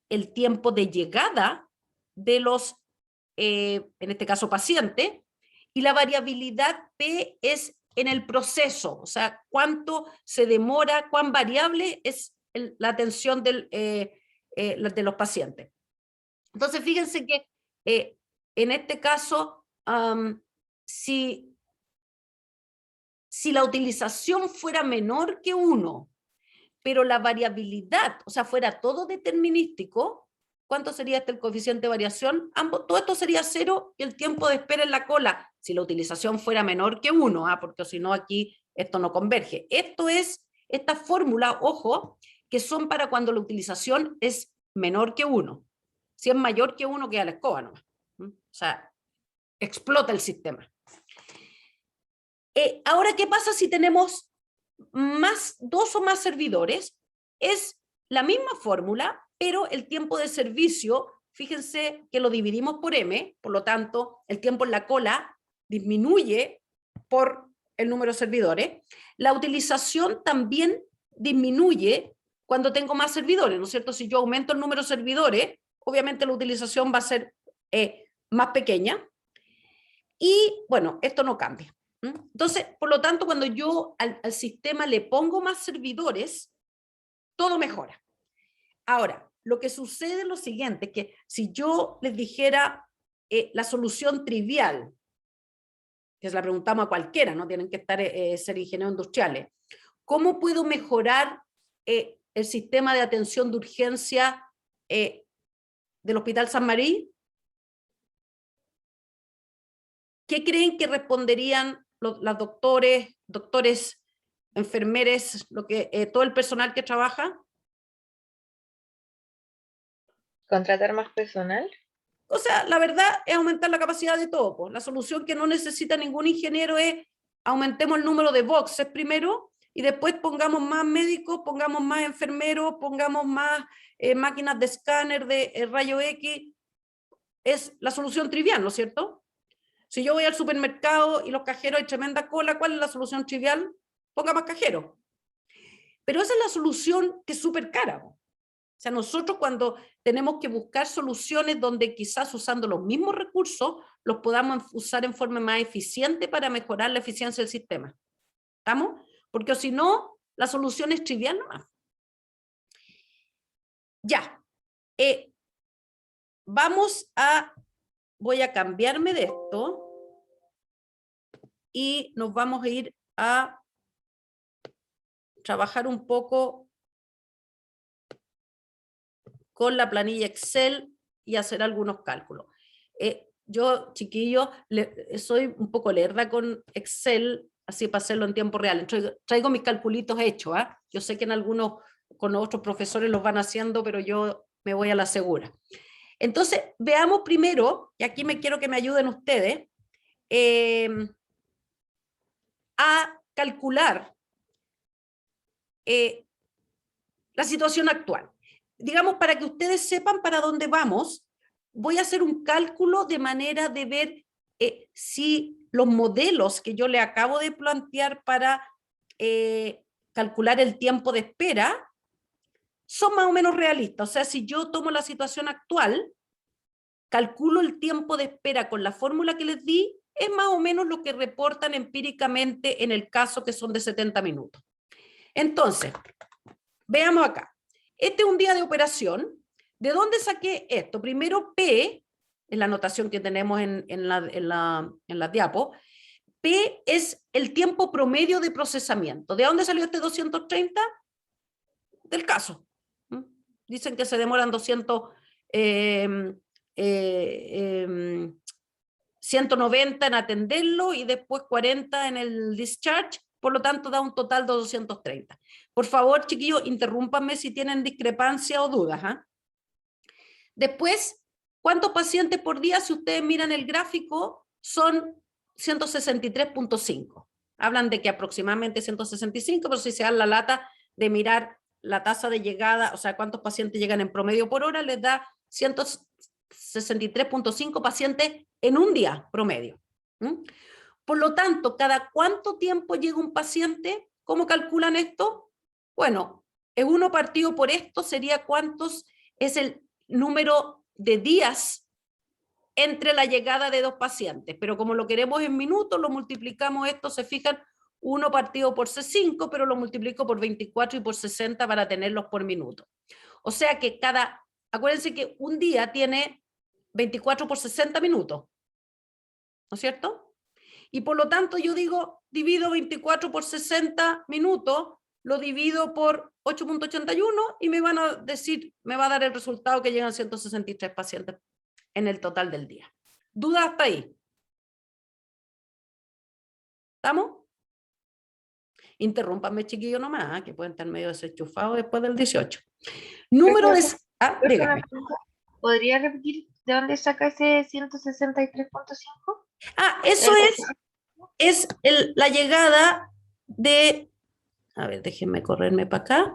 el tiempo de llegada de los, en este caso, pacientes, y la variabilidad P es en el proceso, o sea, cuánto se demora, cuán variable es la atención de los pacientes. Entonces, fíjense que en este caso, si la utilización fuera menor que 1, pero la variabilidad, o sea, fuera todo determinístico, ¿cuánto sería el coeficiente de variación? Todo esto sería 0, y el tiempo de espera en la cola, si la utilización fuera menor que 1, porque si no aquí esto no converge. Esto es, esta fórmula, ojo, que son para cuando la utilización es menor que 1. Si es mayor que 1, queda la escoba nomás. O sea, explota el sistema. Ahora, ¿qué pasa si tenemos 2 o más servidores? Es la misma fórmula, pero el tiempo de servicio, fíjense que lo dividimos por M, por lo tanto, el tiempo en la cola disminuye por el número de servidores. La utilización también disminuye cuando tengo más servidores, ¿no es cierto? Si yo aumento el número de servidores, obviamente la utilización va a ser más pequeña. Y bueno, esto no cambia. Entonces, por lo tanto, cuando yo al sistema le pongo más servidores, todo mejora. Ahora, lo que sucede es lo siguiente, que si yo les dijera la solución trivial, que se la preguntamos a cualquiera, no tienen que ser ingenieros industriales, ¿cómo puedo mejorar el sistema de atención de urgencia del Hospital San Marí? ¿Qué creen que responderían los doctores, enfermeres, todo el personal que trabaja? ¿Contratar más personal? O sea, la verdad es aumentar la capacidad de todo. Pues. La solución que no necesita ningún ingeniero es aumentemos el número de boxes primero y después pongamos más médicos, pongamos más enfermeros, pongamos más máquinas de escáner, de rayo X. Es la solución trivial, ¿no es cierto? Si yo voy al supermercado y los cajeros hay tremenda cola, ¿cuál es la solución trivial? Ponga más cajeros. Pero esa es la solución que es súper cara. O sea, nosotros cuando tenemos que buscar soluciones donde quizás usando los mismos recursos los podamos usar en forma más eficiente para mejorar la eficiencia del sistema. ¿Estamos? Porque si no, la solución es trivial nomás. Ya. Voy a cambiarme de esto y nos vamos a ir a trabajar un poco con la planilla Excel y hacer algunos cálculos. Yo, chiquillos, soy un poco lerda con Excel, así para hacerlo en tiempo real. Traigo mis calculitos hechos, ¿eh? Yo sé que en algunos, con otros profesores los van haciendo, pero yo me voy a la segura. Entonces, veamos primero, y aquí quiero que me ayuden ustedes, a calcular la situación actual. Digamos, para que ustedes sepan para dónde vamos, voy a hacer un cálculo de manera de ver si los modelos que yo le acabo de plantear para calcular el tiempo de espera son más o menos realistas. O sea, si yo tomo la situación actual, calculo el tiempo de espera con la fórmula que les di, es más o menos lo que reportan empíricamente en el caso que son de 70 minutos. Entonces, veamos acá. Este es un día de operación. ¿De dónde saqué esto? Primero, P, es la notación que tenemos en la diapo. P es el tiempo promedio de procesamiento. ¿De dónde salió este 230? Del caso. Dicen que se demoran 190 en atenderlo y después 40 en el discharge, por lo tanto da un total de 230. Por favor, chiquillos, interrúmpanme si tienen discrepancia o dudas. Después, ¿cuántos pacientes por día? Si ustedes miran el gráfico, son 163.5. Hablan de que aproximadamente 165, pero si se dan la lata de mirar la tasa de llegada, o sea, cuántos pacientes llegan en promedio por hora, les da 163.5 pacientes en un día promedio. Por lo tanto, ¿cada cuánto tiempo llega un paciente? ¿Cómo calculan esto? Bueno, en uno partido por esto sería cuántos es el número de días entre la llegada de dos pacientes, pero como lo queremos en minutos, lo multiplicamos esto, se fijan, 1 partido por C5, pero lo multiplico por 24 y por 60 para tenerlos por minuto. O sea que acuérdense que un día tiene 24 por 60 minutos, ¿no es cierto? Y por lo tanto yo digo, divido 24 por 60 minutos, lo divido por 8.81 y me van a decir, me va a dar el resultado que llegan 163 pacientes en el total del día. ¿Dudas hasta ahí? ¿Estamos? Interrúmpanme, chiquillo, nomás, que pueden estar medio desenchufados después del 18. Número de... dígame. ¿Podría repetir de dónde saca ese 163.5? Eso es la llegada de... A ver, déjenme correrme para acá.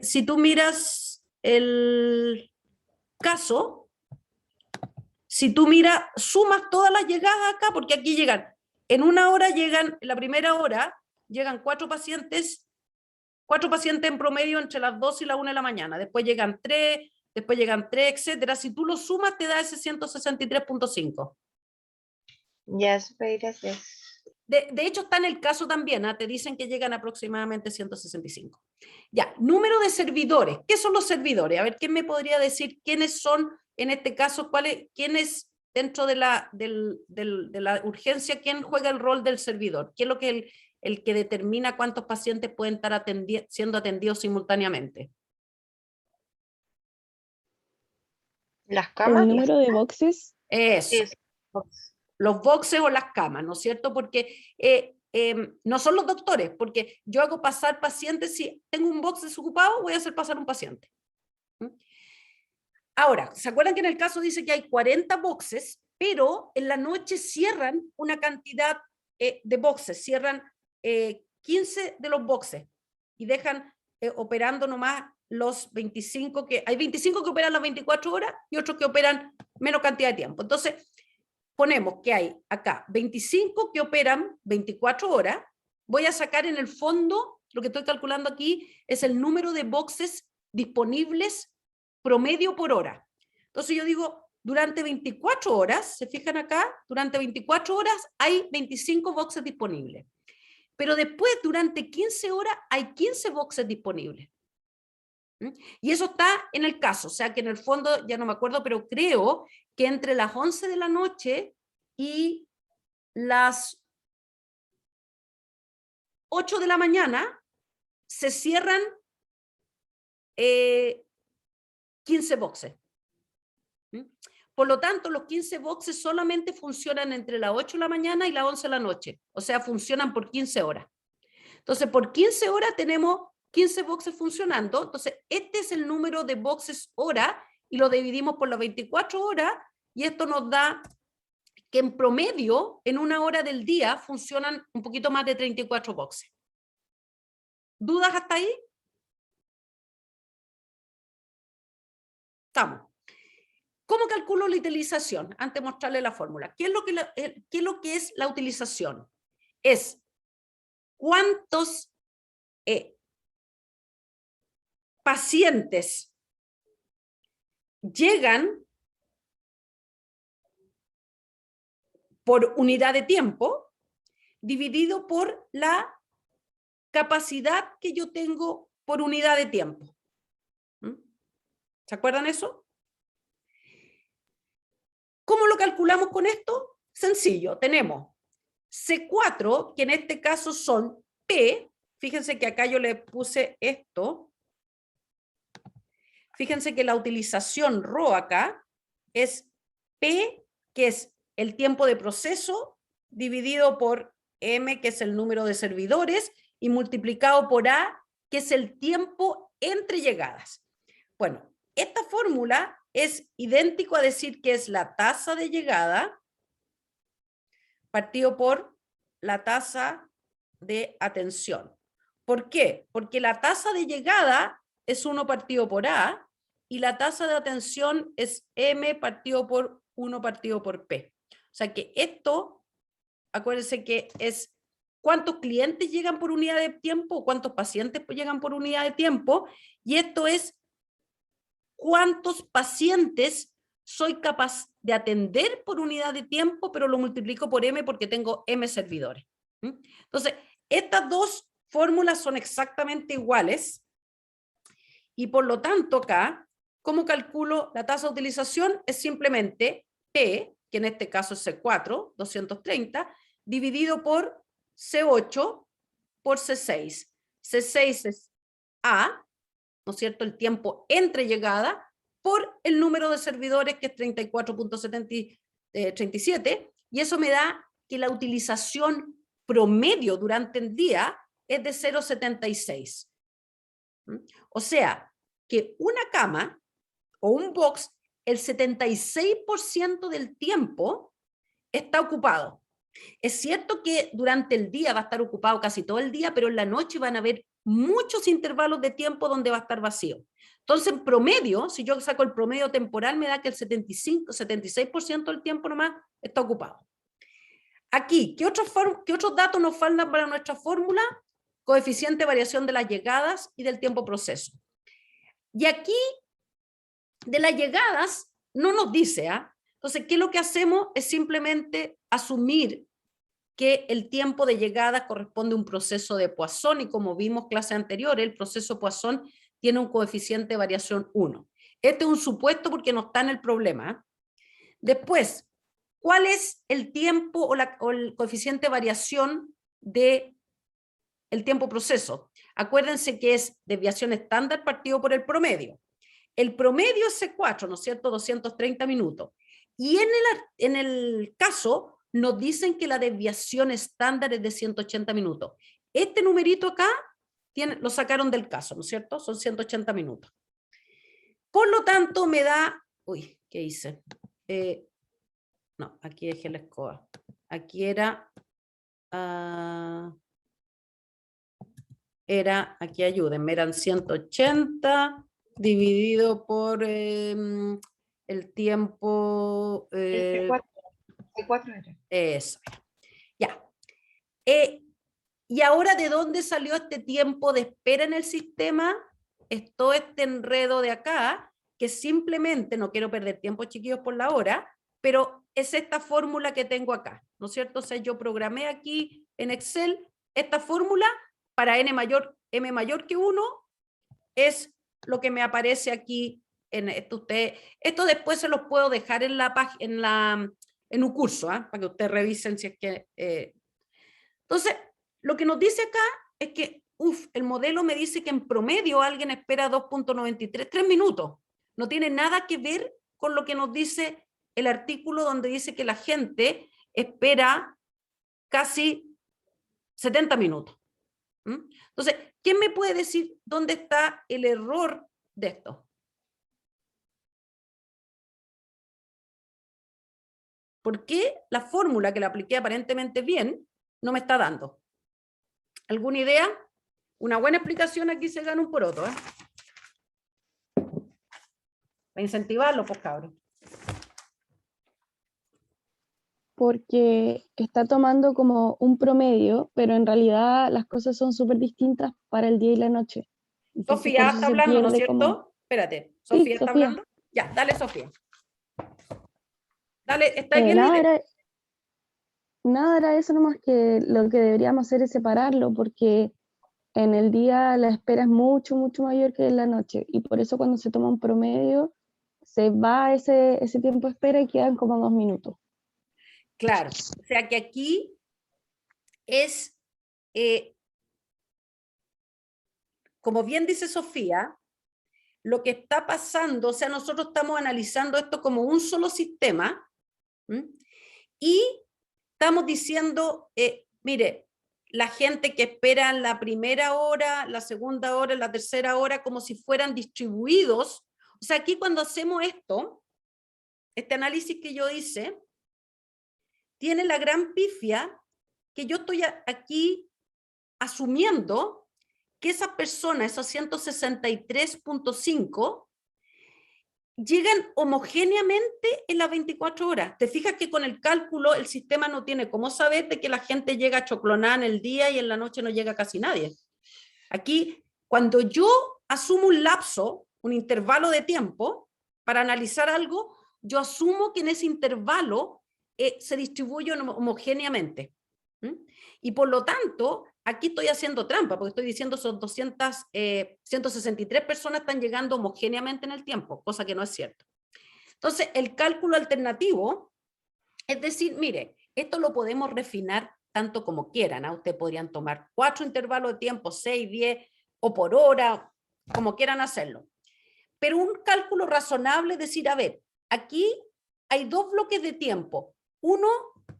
Si tú miras el caso, si tú sumas todas las llegadas acá, porque aquí llegan, en una hora llegan, la primera hora, llegan 4 pacientes en promedio entre las 2 y la 1 de la mañana, después llegan 3, etcétera. Si tú lo sumas, te da ese 163.5. Ya, súper, gracias. De hecho, está en el caso también, te dicen que llegan aproximadamente 165. Ya, número de servidores. ¿Qué son los servidores? A ver, ¿quién me podría decir quiénes son, en este caso, quiénes dentro de la urgencia, quién juega el rol del servidor? ¿Quién es lo que el que determina cuántos pacientes pueden estar siendo atendidos simultáneamente? ¿Las ¿El camas? número de boxes? Eso. Sí, sí. Los boxes o las camas, ¿no es cierto? Porque no son los doctores, porque yo hago pasar pacientes, si tengo un box desocupado, voy a hacer pasar un paciente. Ahora, ¿se acuerdan que en el caso dice que hay 40 boxes, pero en la noche cierran una cantidad de boxes, cierran 15 de los boxes y dejan operando nomás los 25 hay 25 que operan las 24 horas y otros que operan menos cantidad de tiempo. Entonces, ponemos que hay acá 25 que operan 24 horas, voy a sacar en el fondo, lo que estoy calculando aquí es el número de boxes disponibles promedio por hora. Entonces yo digo, durante 24 horas, ¿se fijan acá? Durante 24 horas hay 25 boxes disponibles. Pero después, durante 15 horas, hay 15 boxes disponibles. Y eso está en el caso, o sea que en el fondo, ya no me acuerdo, pero creo que entre las 11 de la noche y las 8 de la mañana se cierran 15 boxes. Por lo tanto, los 15 boxes solamente funcionan entre las 8 de la mañana y las 11 de la noche, o sea, funcionan por 15 horas. Entonces, por 15 horas tenemos 15 boxes funcionando, entonces este es el número de boxes hora y lo dividimos por las 24 horas y esto nos da que en promedio en una hora del día funcionan un poquito más de 34 boxes. ¿Dudas hasta ahí? Estamos. ¿Cómo calculo la utilización? Antes de mostrarle la fórmula. ¿Qué es lo que es la utilización? Es cuántos pacientes llegan por unidad de tiempo dividido por la capacidad que yo tengo por unidad de tiempo. ¿Se acuerdan eso? ¿Cómo lo calculamos con esto? Sencillo, tenemos C4, que en este caso son P, fíjense que acá yo le puse esto, fíjense que la utilización ρ acá es P, que es el tiempo de proceso, dividido por M, que es el número de servidores, y multiplicado por A, que es el tiempo entre llegadas. Bueno, esta fórmula es idéntico a decir que es la tasa de llegada partido por la tasa de atención. ¿Por qué? Porque la tasa de llegada es 1 partido por A y la tasa de atención es M partido por 1 partido por P. O sea que esto, acuérdense que es cuántos clientes llegan por unidad de tiempo, cuántos pacientes llegan por unidad de tiempo, y esto es cuántos pacientes soy capaz de atender por unidad de tiempo, pero lo multiplico por M porque tengo M servidores. Entonces, estas dos fórmulas son exactamente iguales y por lo tanto acá, ¿cómo calculo la tasa de utilización? Es simplemente P, que en este caso es C4, 230, dividido por C8 por C6. C6 es A, ¿no es cierto?, el tiempo entre llegada, por el número de servidores, que es 34.37, y eso me da que la utilización promedio durante el día es de 0,76. O sea, que una cama o un box, el 76% del tiempo está ocupado. Es cierto que durante el día va a estar ocupado casi todo el día, pero en la noche van a haber muchos intervalos de tiempo donde va a estar vacío. Entonces, en promedio, si yo saco el promedio temporal, me da que el 76% del tiempo nomás está ocupado. Aquí, ¿qué otros datos nos faltan para nuestra fórmula? Coeficiente de variación de las llegadas y del tiempo proceso. Y aquí, de las llegadas, no nos dice, ¿ah? Entonces, ¿qué es lo que hacemos? Es simplemente asumir que el tiempo de llegada corresponde a un proceso de Poisson, y como vimos clase anterior, el proceso Poisson tiene un coeficiente de variación 1. Este es un supuesto porque no está en el problema, ¿ah? Después, ¿cuál es el tiempo o el coeficiente de variación del tiempo proceso? Acuérdense que es desviación estándar partido por el promedio. El promedio es C4, ¿no es cierto? 230 minutos. Y en el caso nos dicen que la desviación estándar es de 180 minutos. Este numerito acá lo sacaron del caso, ¿no es cierto? Son 180 minutos. Por lo tanto, me da... Uy, ¿qué hice? No, aquí dejé la escoba. Aquí era... aquí ayúdenme, eran 180 dividido por el tiempo... C4 era. Eso. Ya. ¿Y ahora de dónde salió este tiempo de espera en el sistema? Es todo este enredo de acá, que simplemente, no quiero perder tiempo, chiquillos, por la hora, pero es esta fórmula que tengo acá, ¿no es cierto? O sea, yo programé aquí en Excel esta fórmula para m mayor que 1, es lo que me aparece aquí en esto. Esto después se los puedo dejar en en un curso, para que ustedes revisen si es que... Entonces, lo que nos dice acá es que, el modelo me dice que en promedio alguien espera 2.93, 3 minutos. No tiene nada que ver con lo que nos dice el artículo donde dice que la gente espera casi 70 minutos. Entonces, ¿quién me puede decir dónde está el error de esto? ¿Por qué la fórmula que la apliqué aparentemente bien no me está dando? ¿Alguna idea? Una buena explicación aquí se gana un poroto, ¿eh? Para incentivarlo, pues, cabros. Porque está tomando como un promedio, pero en realidad las cosas son súper distintas para el día y la noche. Entonces, Sofía por eso está se hablando, ¿no es pierde cierto? como... Espérate, Sí, ¿Sofía está Sofía. hablando? Ya, dale, Sofía. Dale, está bien. Nada era eso nomás, que lo que deberíamos hacer es separarlo, porque en el día la espera es mucho, mucho mayor que en la noche, y por eso cuando se toma un promedio, se va ese tiempo de espera y quedan como 2 minutos. Claro, o sea que aquí es, como bien dice Sofía, lo que está pasando, o sea, nosotros estamos analizando esto como un solo sistema, y estamos diciendo, mire, la gente que espera en la primera hora, la segunda hora, la tercera hora, como si fueran distribuidos. O sea, aquí cuando hacemos esto, este análisis que yo hice, tiene la gran pifia que yo estoy aquí asumiendo que esas personas, esos 163.5, llegan homogéneamente en las 24 horas. Te fijas que con el cálculo el sistema no tiene cómo saber de que la gente llega choclonada en el día y en la noche no llega casi nadie. Aquí, cuando yo asumo un lapso, un intervalo de tiempo para analizar algo, yo asumo que en ese intervalo se distribuye homogéneamente. Y por lo tanto, aquí estoy haciendo trampa, porque estoy diciendo son 163 personas están llegando homogéneamente en el tiempo, cosa que no es cierto. Entonces, el cálculo alternativo, es decir, mire, esto lo podemos refinar tanto como quieran, ¿eh? Ustedes podrían tomar 4 intervalos de tiempo, 6, 10, o por hora, como quieran hacerlo. Pero un cálculo razonable es decir, a ver, aquí hay 2 bloques de tiempo. Uno,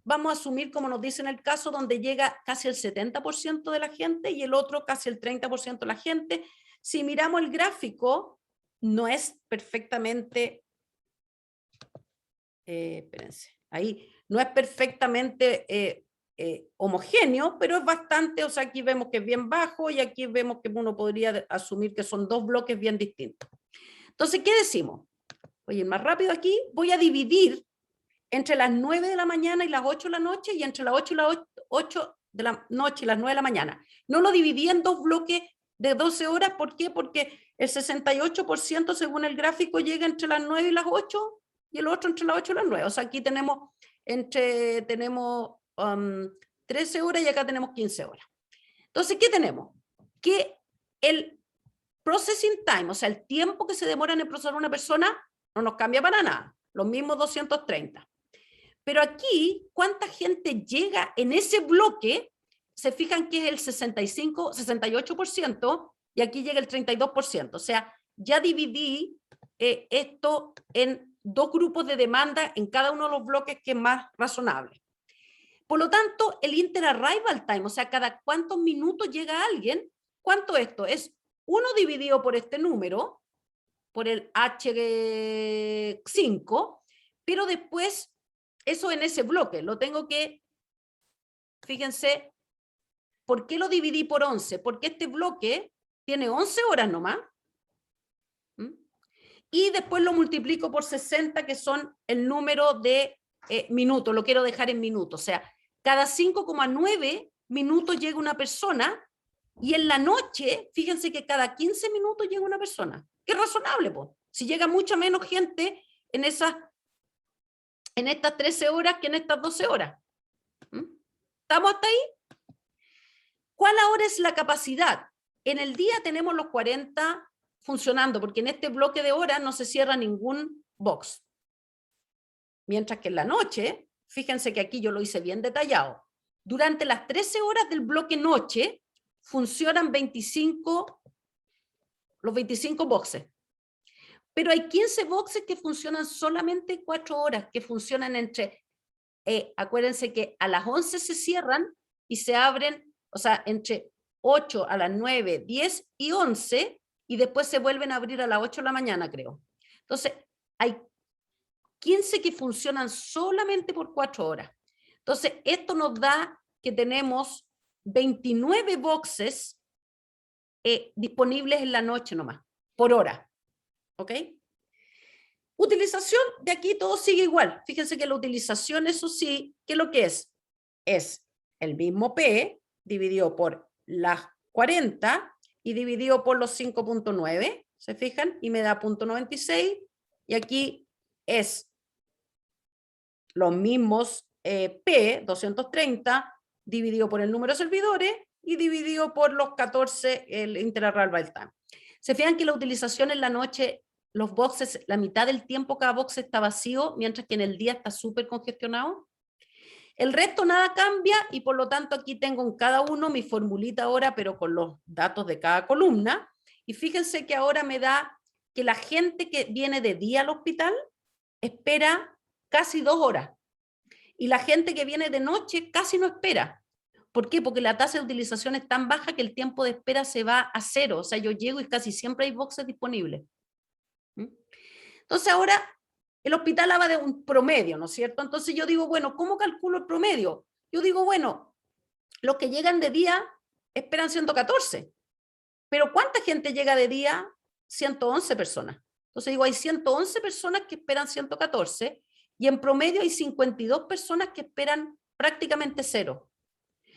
vamos a asumir, como nos dice en el caso, donde llega casi el 70% de la gente y el otro casi el 30% de la gente. Si miramos el gráfico, no es perfectamente, espérense, ahí, no es perfectamente homogéneo, pero es bastante, o sea, aquí vemos que es bien bajo y aquí vemos que uno podría asumir que son 2 bloques bien distintos. Entonces, ¿qué decimos? Voy a ir más rápido aquí, voy a dividir entre las 9 de la mañana y las 8 de la noche, y entre las 8 y las 8 de la noche y las 9 de la mañana. No lo dividí en dos bloques de 12 horas. ¿Por qué? Porque el 68% según el gráfico llega entre las 9 y las 8 y el otro entre las 8 y las 9. O sea, aquí tenemos 13 horas y acá tenemos 15 horas. Entonces, ¿qué tenemos? Que el processing time, o sea, el tiempo que se demora en procesar una persona, no nos cambia para nada. Los mismos 230. Pero aquí, ¿cuánta gente llega en ese bloque? Se fijan que es el 68%, y aquí llega el 32%. O sea, ya dividí esto en dos grupos de demanda en cada uno de los bloques que es más razonable. Por lo tanto, el inter-arrival time, o sea, cada cuántos minutos llega alguien, ¿cuánto esto? Es 1 dividido por este número, por el H5, pero después, eso en ese bloque, lo tengo que, fíjense, ¿por qué lo dividí por 11? Porque este bloque tiene 11 horas nomás, y después lo multiplico por 60, que son el número de minutos, lo quiero dejar en minutos, o sea, cada 5,9 minutos llega una persona, y en la noche, fíjense que cada 15 minutos llega una persona. Qué razonable, pues. Si llega mucha menos gente en estas 13 horas que en estas 12 horas. ¿Estamos hasta ahí? ¿Cuál ahora es la capacidad? En el día tenemos los 40 funcionando, porque en este bloque de horas no se cierra ningún box. Mientras que en la noche, fíjense que aquí yo lo hice bien detallado. Durante las 13 horas del bloque noche funcionan los 25 boxes. Pero hay 15 boxes que funcionan solamente 4 horas, que funcionan entre, acuérdense que a las 11 se cierran y se abren, o sea, entre 8 a las 9, 10 y 11, y después se vuelven a abrir a las 8 de la mañana, creo. Entonces, hay 15 que funcionan solamente por 4 horas. Entonces, esto nos da que tenemos 29 boxes disponibles en la noche nomás, por hora. ¿Ok? Utilización, de aquí todo sigue igual. Fíjense que la utilización, eso sí, ¿qué es lo que es? Es el mismo P dividido por las 40 y dividido por los 5.9, ¿se fijan? Y me da 0.96, y aquí es los mismos P, 230, dividido por el número de servidores y dividido por los 14, el inter-arrival time. Se fijan que la utilización en la noche, los boxes, la mitad del tiempo cada box está vacío, mientras que en el día está súper congestionado. El resto nada cambia, y por lo tanto aquí tengo en cada uno mi formulita ahora, pero con los datos de cada columna. Y fíjense que ahora me da que la gente que viene de día al hospital espera casi 2 horas. Y la gente que viene de noche casi no espera. ¿Por qué? Porque la tasa de utilización es tan baja que el tiempo de espera se va a 0. O sea, yo llego y casi siempre hay boxes disponibles. Entonces ahora el hospital habla de un promedio, ¿no es cierto? Entonces yo digo, bueno, ¿cómo calculo el promedio? Yo digo, bueno, los que llegan de día esperan 114. Pero ¿cuánta gente llega de día? 111 personas. Entonces digo, hay 111 personas que esperan 114, y en promedio hay 52 personas que esperan prácticamente 0.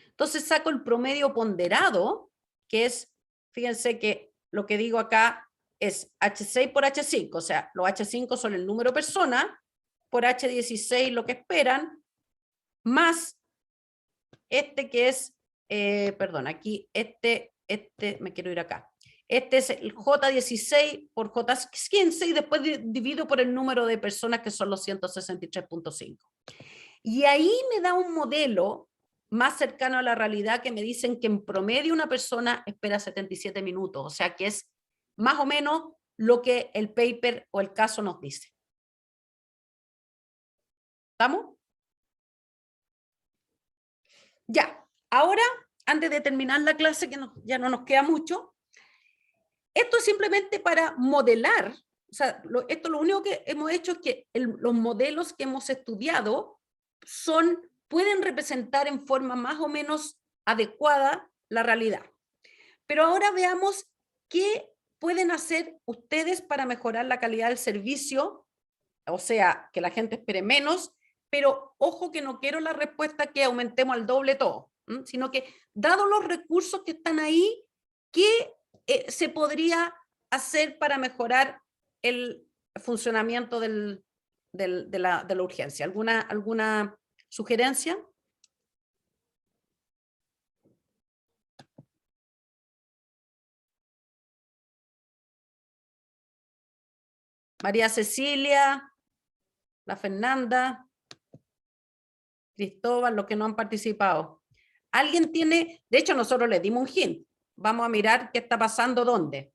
Entonces saco el promedio ponderado, que es, fíjense que lo que digo acá es H6 por H5, o sea, los H5 son el número de personas, por H16 lo que esperan, más este que es, perdón, aquí me quiero ir acá. Este es el J16 por J15, y después divido por el número de personas, que son los 163.5. Y ahí me da un modelo más cercano a la realidad, que me dicen que en promedio una persona espera 77 minutos, o sea que es más o menos lo que el paper o el caso nos dice. ¿Estamos? Ya, ahora, antes de terminar la clase, que ya no nos queda mucho, esto es simplemente para modelar, o sea, esto lo único que hemos hecho es que los modelos que hemos estudiado pueden representar en forma más o menos adecuada la realidad. Pero ahora veamos qué pueden hacer ustedes para mejorar la calidad del servicio, o sea, que la gente espere menos, pero ojo que no quiero la respuesta que aumentemos al doble todo, sino que dados los recursos que están ahí, ¿qué se podría hacer para mejorar el funcionamiento de la urgencia? ¿Alguna sugerencia? María Cecilia, la Fernanda, Cristóbal, los que no han participado. ¿Alguien tiene? De hecho, nosotros les dimos un hint. Vamos a mirar qué está pasando dónde.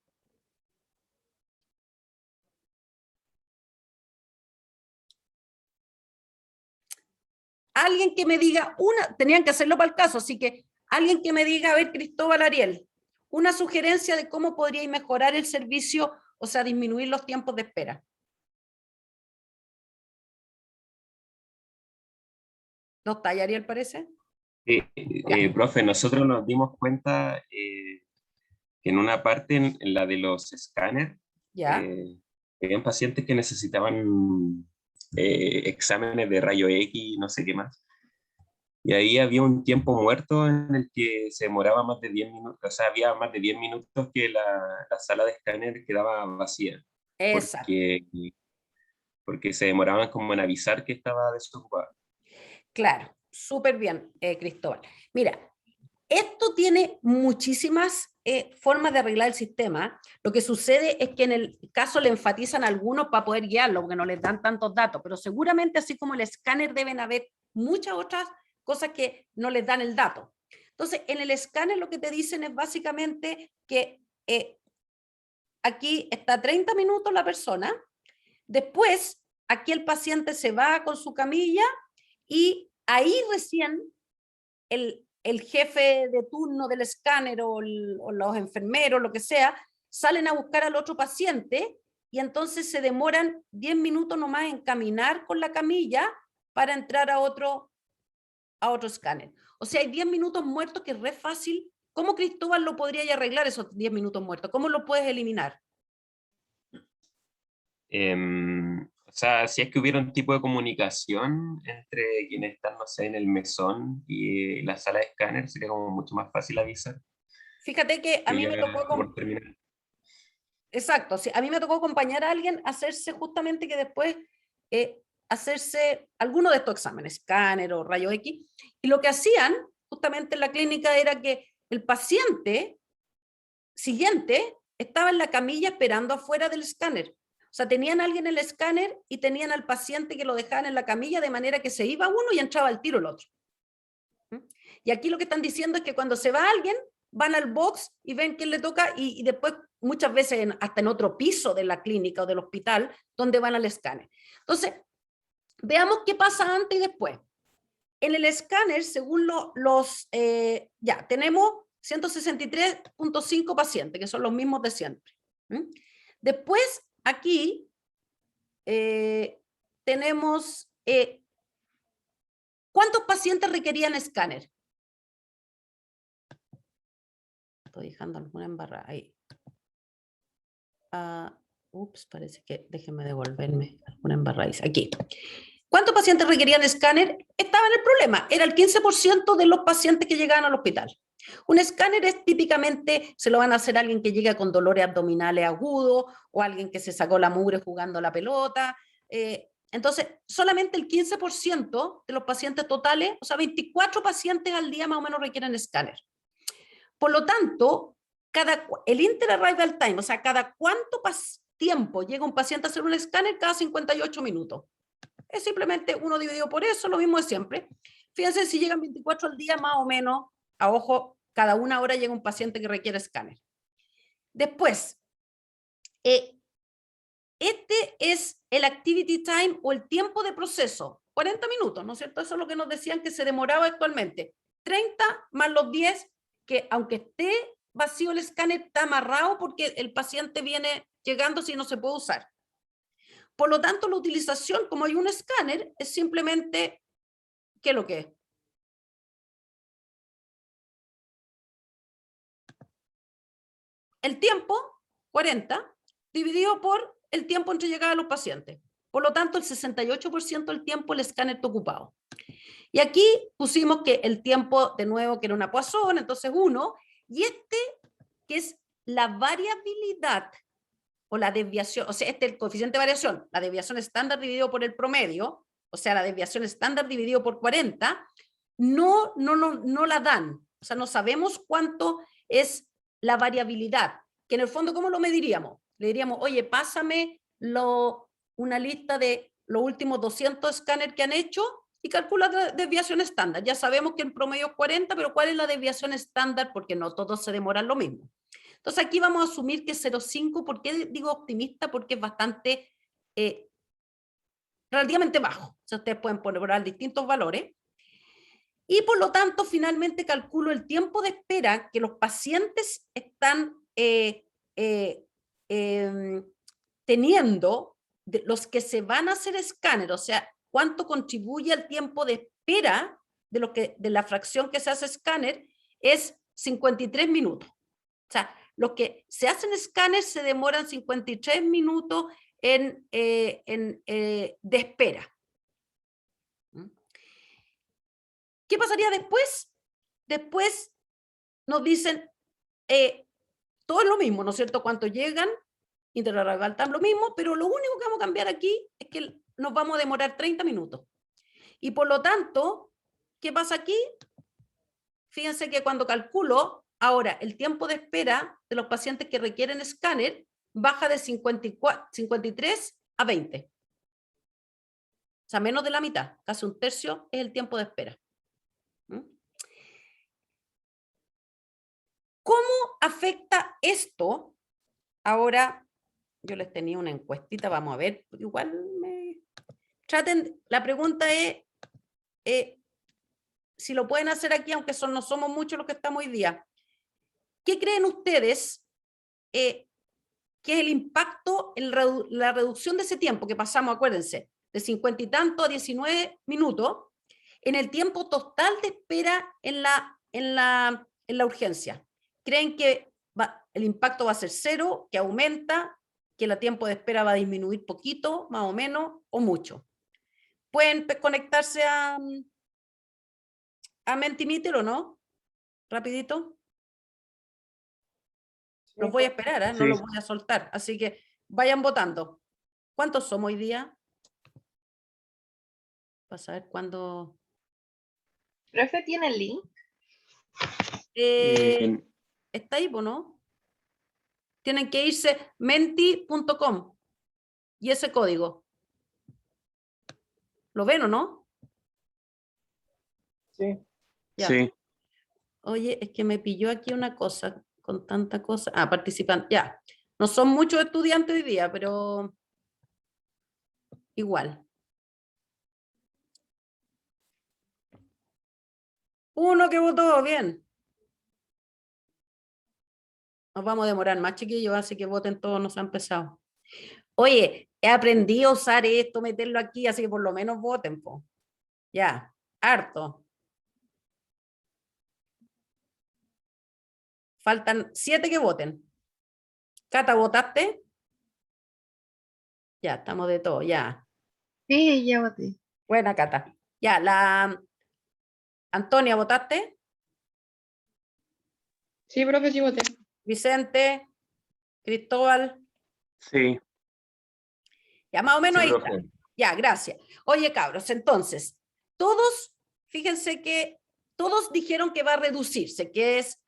Alguien que me diga tenían que hacerlo para el caso, así que alguien que me diga, a ver, Cristóbal, Ariel, una sugerencia de cómo podría mejorar el servicio, o sea, disminuir los tiempos de espera. ¿No está ahí, Ariel, parece? Profe, nosotros nos dimos cuenta que en una parte, en la de los escáneres, Ya. habían pacientes que necesitaban exámenes de rayo X, no sé qué más. Y ahí había un tiempo muerto en el que se demoraba más de 10 minutos, o sea, había más de 10 minutos que la sala de escáner quedaba vacía. Exacto. Porque se demoraban como en avisar que estaba desocupada. Claro, súper bien, Cristóbal. Mira, esto tiene muchísimas formas de arreglar el sistema. Lo que sucede es que en el caso le enfatizan a algunos para poder guiarlo, porque no les dan tantos datos, pero seguramente así como el escáner deben haber muchas otras cosas que no les dan el dato. Entonces, en el escáner lo que te dicen es básicamente que aquí está 30 minutos la persona, después aquí el paciente se va con su camilla y ahí recién el jefe de turno del escáner o los enfermeros, lo que sea, salen a buscar al otro paciente y entonces se demoran 10 minutos nomás en caminar con la camilla para entrar a otro escáner. O sea, hay 10 minutos muertos que es re fácil. ¿Cómo Cristóbal lo podría arreglar esos 10 minutos muertos? ¿Cómo lo puedes eliminar? O sea, si es que hubiera un tipo de comunicación entre quienes están, no sé, en el mesón y la sala de escáner, sería como mucho más fácil avisar. Fíjate que a mí me tocó Exacto, sí, a mí me tocó acompañar a alguien a hacerse justamente que después hacerse alguno de estos exámenes, escáner o rayo X, y lo que hacían justamente en la clínica era que el paciente siguiente estaba en la camilla esperando afuera del escáner. O sea, tenían a alguien en el escáner y tenían al paciente que lo dejaban en la camilla de manera que se iba uno y entraba al tiro el otro. Y aquí lo que están diciendo es que cuando se va alguien, van al box y ven quién le toca y después muchas veces hasta en otro piso de la clínica o del hospital donde van al escáner. Entonces, veamos qué pasa antes y después. En el escáner, según ya tenemos 163.5 pacientes, que son los mismos de siempre. Después, aquí tenemos ¿cuántos pacientes requerían escáner? Estoy dejando alguna embarrada ahí. Ups, parece que déjenme devolverme alguna embarrada. Aquí. ¿Cuántos pacientes requerían escáner? Estaba en el problema. Era el 15% de los pacientes que llegaban al hospital. Un escáner es típicamente, se lo van a hacer a alguien que llega con dolores abdominales agudos o alguien que se sacó la mugre jugando la pelota. Entonces, solamente el 15% de los pacientes totales, o sea, 24 pacientes al día más o menos requieren escáner. Por lo tanto, el interarrival time, o sea, cada cuánto tiempo llega un paciente a hacer un escáner, cada 58 minutos. Es simplemente 1 dividido por eso, lo mismo de siempre. Fíjense, si llegan 24 al día, más o menos, a ojo, cada 1 hora llega un paciente que requiere escáner. Después, este es el activity time o el tiempo de proceso, 40 minutos, ¿no es cierto? Eso es lo que nos decían que se demoraba actualmente. 30 más los 10, que aunque esté vacío el escáner, está amarrado porque el paciente viene llegando si no se puede usar. Por lo tanto, la utilización, como hay un escáner, es simplemente, ¿qué es lo que es? El tiempo, 40, dividido por el tiempo entre llegada a los pacientes. Por lo tanto, el 68% del tiempo el escáner está ocupado. Y aquí pusimos que el tiempo, de nuevo, que era una Poisson, entonces 1, y este, que es la variabilidad o la desviación, o sea, este es el coeficiente de variación, la desviación estándar dividido por el promedio, o sea, la desviación estándar dividido por 40, no la dan. O sea, no sabemos cuánto es la variabilidad, que en el fondo, ¿cómo lo mediríamos? Le diríamos, oye, pásame una lista de los últimos 200 escáneres que han hecho y calcula la desviación estándar. Ya sabemos que en promedio es 40, pero ¿cuál es la desviación estándar? Porque no todos se demoran lo mismo. Entonces aquí vamos a asumir que 0,5, ¿por qué digo optimista? Porque es bastante, relativamente bajo. O sea, ustedes pueden poner distintos valores. Y por lo tanto, finalmente calculo el tiempo de espera que los pacientes están teniendo, de los que se van a hacer escáner, o sea, cuánto contribuye al tiempo de espera de la fracción que se hace escáner, es 53 minutos. O sea, los que se hacen escáner se demoran 53 minutos de espera. ¿Qué pasaría después? Después nos dicen, todo es lo mismo, ¿no es cierto? ¿Cuánto llegan? Interrogal time lo mismo, pero lo único que vamos a cambiar aquí es que nos vamos a demorar 30 minutos. Y por lo tanto, ¿qué pasa aquí? Fíjense que cuando calculo, ahora el tiempo de espera de los pacientes que requieren escáner baja de 53 a 20. O sea, menos de la mitad, casi un tercio es el tiempo de espera. ¿Cómo afecta esto? Ahora, yo les tenía una encuestita, vamos a ver, igual la pregunta es, si lo pueden hacer aquí, aunque no somos muchos los que estamos hoy día, ¿qué creen ustedes que es el impacto en la reducción de ese tiempo que pasamos, acuérdense, de 50 y tanto a 19 minutos, en el tiempo total de espera en la urgencia? ¿Creen que el impacto va a ser cero, que aumenta, que el tiempo de espera va a disminuir poquito, más o menos, o mucho? ¿Pueden conectarse a Mentimeter o no? Rapidito. Los voy a esperar, ¿eh? No los voy a soltar. Así que vayan votando. ¿Cuántos somos hoy día? Para saber cuándo. ¿Profe tiene el link? Está ahí, ¿no? Tienen que irse menti.com y ese código. ¿Lo ven o no? Sí. Ya. Sí. Oye, es que me pilló aquí una cosa, con tanta cosa. Ah, participan, ya. No son muchos estudiantes hoy día, pero igual. Uno que votó, bien. Nos vamos a demorar más, chiquillos, así que voten todos, no se han empezado. Oye, he aprendido a usar esto, meterlo aquí, así que por lo menos voten, po. Ya, harto. Faltan 7 que voten. Cata, ¿votaste? Ya, estamos de todo, ya. Sí, ya voté. Buena, Cata. Ya, Antonia, ¿votaste? Sí, profe, sí voté. Vicente, Cristóbal. Sí. Ya, más o menos Sí, ahí profe. está. Ya, gracias. Oye, cabros, entonces, todos, fíjense que todos dijeron que va a reducirse, que es,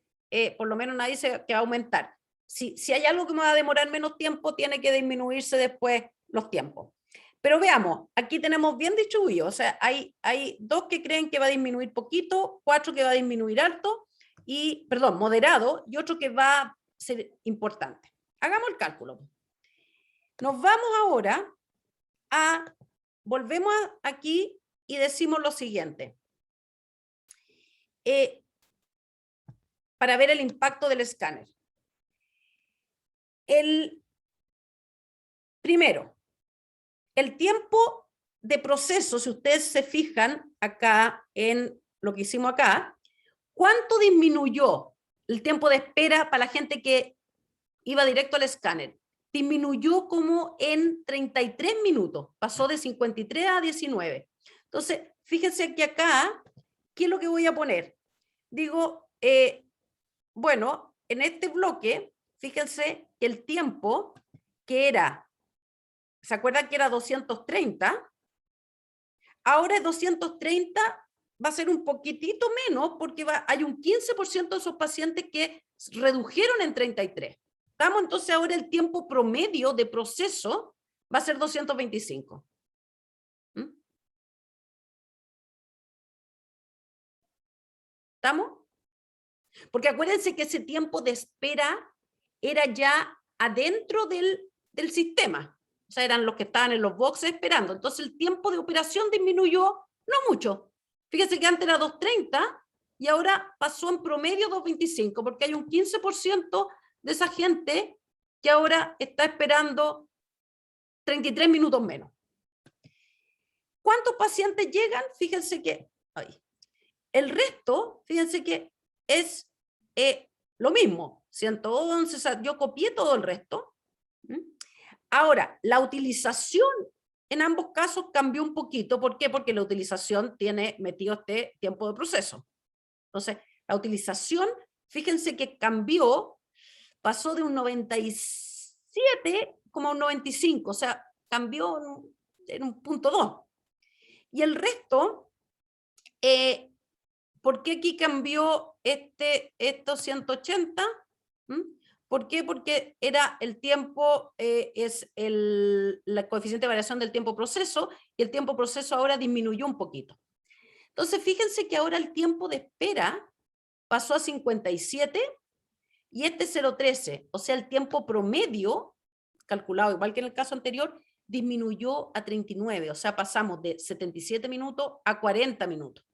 por lo menos nadie dice que va a aumentar. Si hay algo que me va a demorar menos tiempo, tiene que disminuirse después los tiempos. Pero veamos, aquí tenemos bien distribuido, o sea, hay 2 que creen que va a disminuir poquito, 4 que va a disminuir alto, moderado, y otro que va a ser importante. Hagamos el cálculo. Nos vamos ahora volvemos aquí y decimos lo siguiente. Para ver el impacto del escáner. Primero, el tiempo de proceso, si ustedes se fijan acá en lo que hicimos acá, ¿cuánto disminuyó el tiempo de espera para la gente que iba directo al escáner? disminuyó como en 33 minutos, pasó de 53 a 19. Entonces, fíjense que acá, ¿qué es lo que voy a poner? Digo, bueno, en este bloque, fíjense que el tiempo que era, ¿se acuerdan que era 230? Ahora es 230, va a ser un poquitito menos porque hay un 15% de esos pacientes que redujeron en 33. ¿Estamos? Entonces ahora el tiempo promedio de proceso va a ser 225. ¿Mm? ¿Estamos? Porque acuérdense que ese tiempo de espera era ya adentro del sistema. O sea, eran los que estaban en los boxes esperando. Entonces el tiempo de operación disminuyó, no mucho. Fíjense que antes era 230 y ahora pasó en promedio 225, porque hay un 15% de esa gente que ahora está esperando 33 minutos menos. ¿Cuántos pacientes llegan? Fíjense que el resto, fíjense que es lo mismo, 111, o sea, yo copié todo el resto. Ahora, la utilización en ambos casos cambió un poquito. ¿Por qué? Porque la utilización tiene metido este tiempo de proceso. Entonces, la utilización, fíjense que cambió, pasó de un 97 como a un 95, o sea, cambió en un punto 2. Y el resto, ¿por qué aquí cambió estos 180? ¿Por qué? Porque era el tiempo, es la coeficiente de variación del tiempo proceso, y el tiempo proceso ahora disminuyó un poquito. Entonces, fíjense que ahora el tiempo de espera pasó a 57 y este 0,13, o sea, el tiempo promedio, calculado igual que en el caso anterior, disminuyó a 39, o sea, pasamos de 77 minutos a 40 minutos.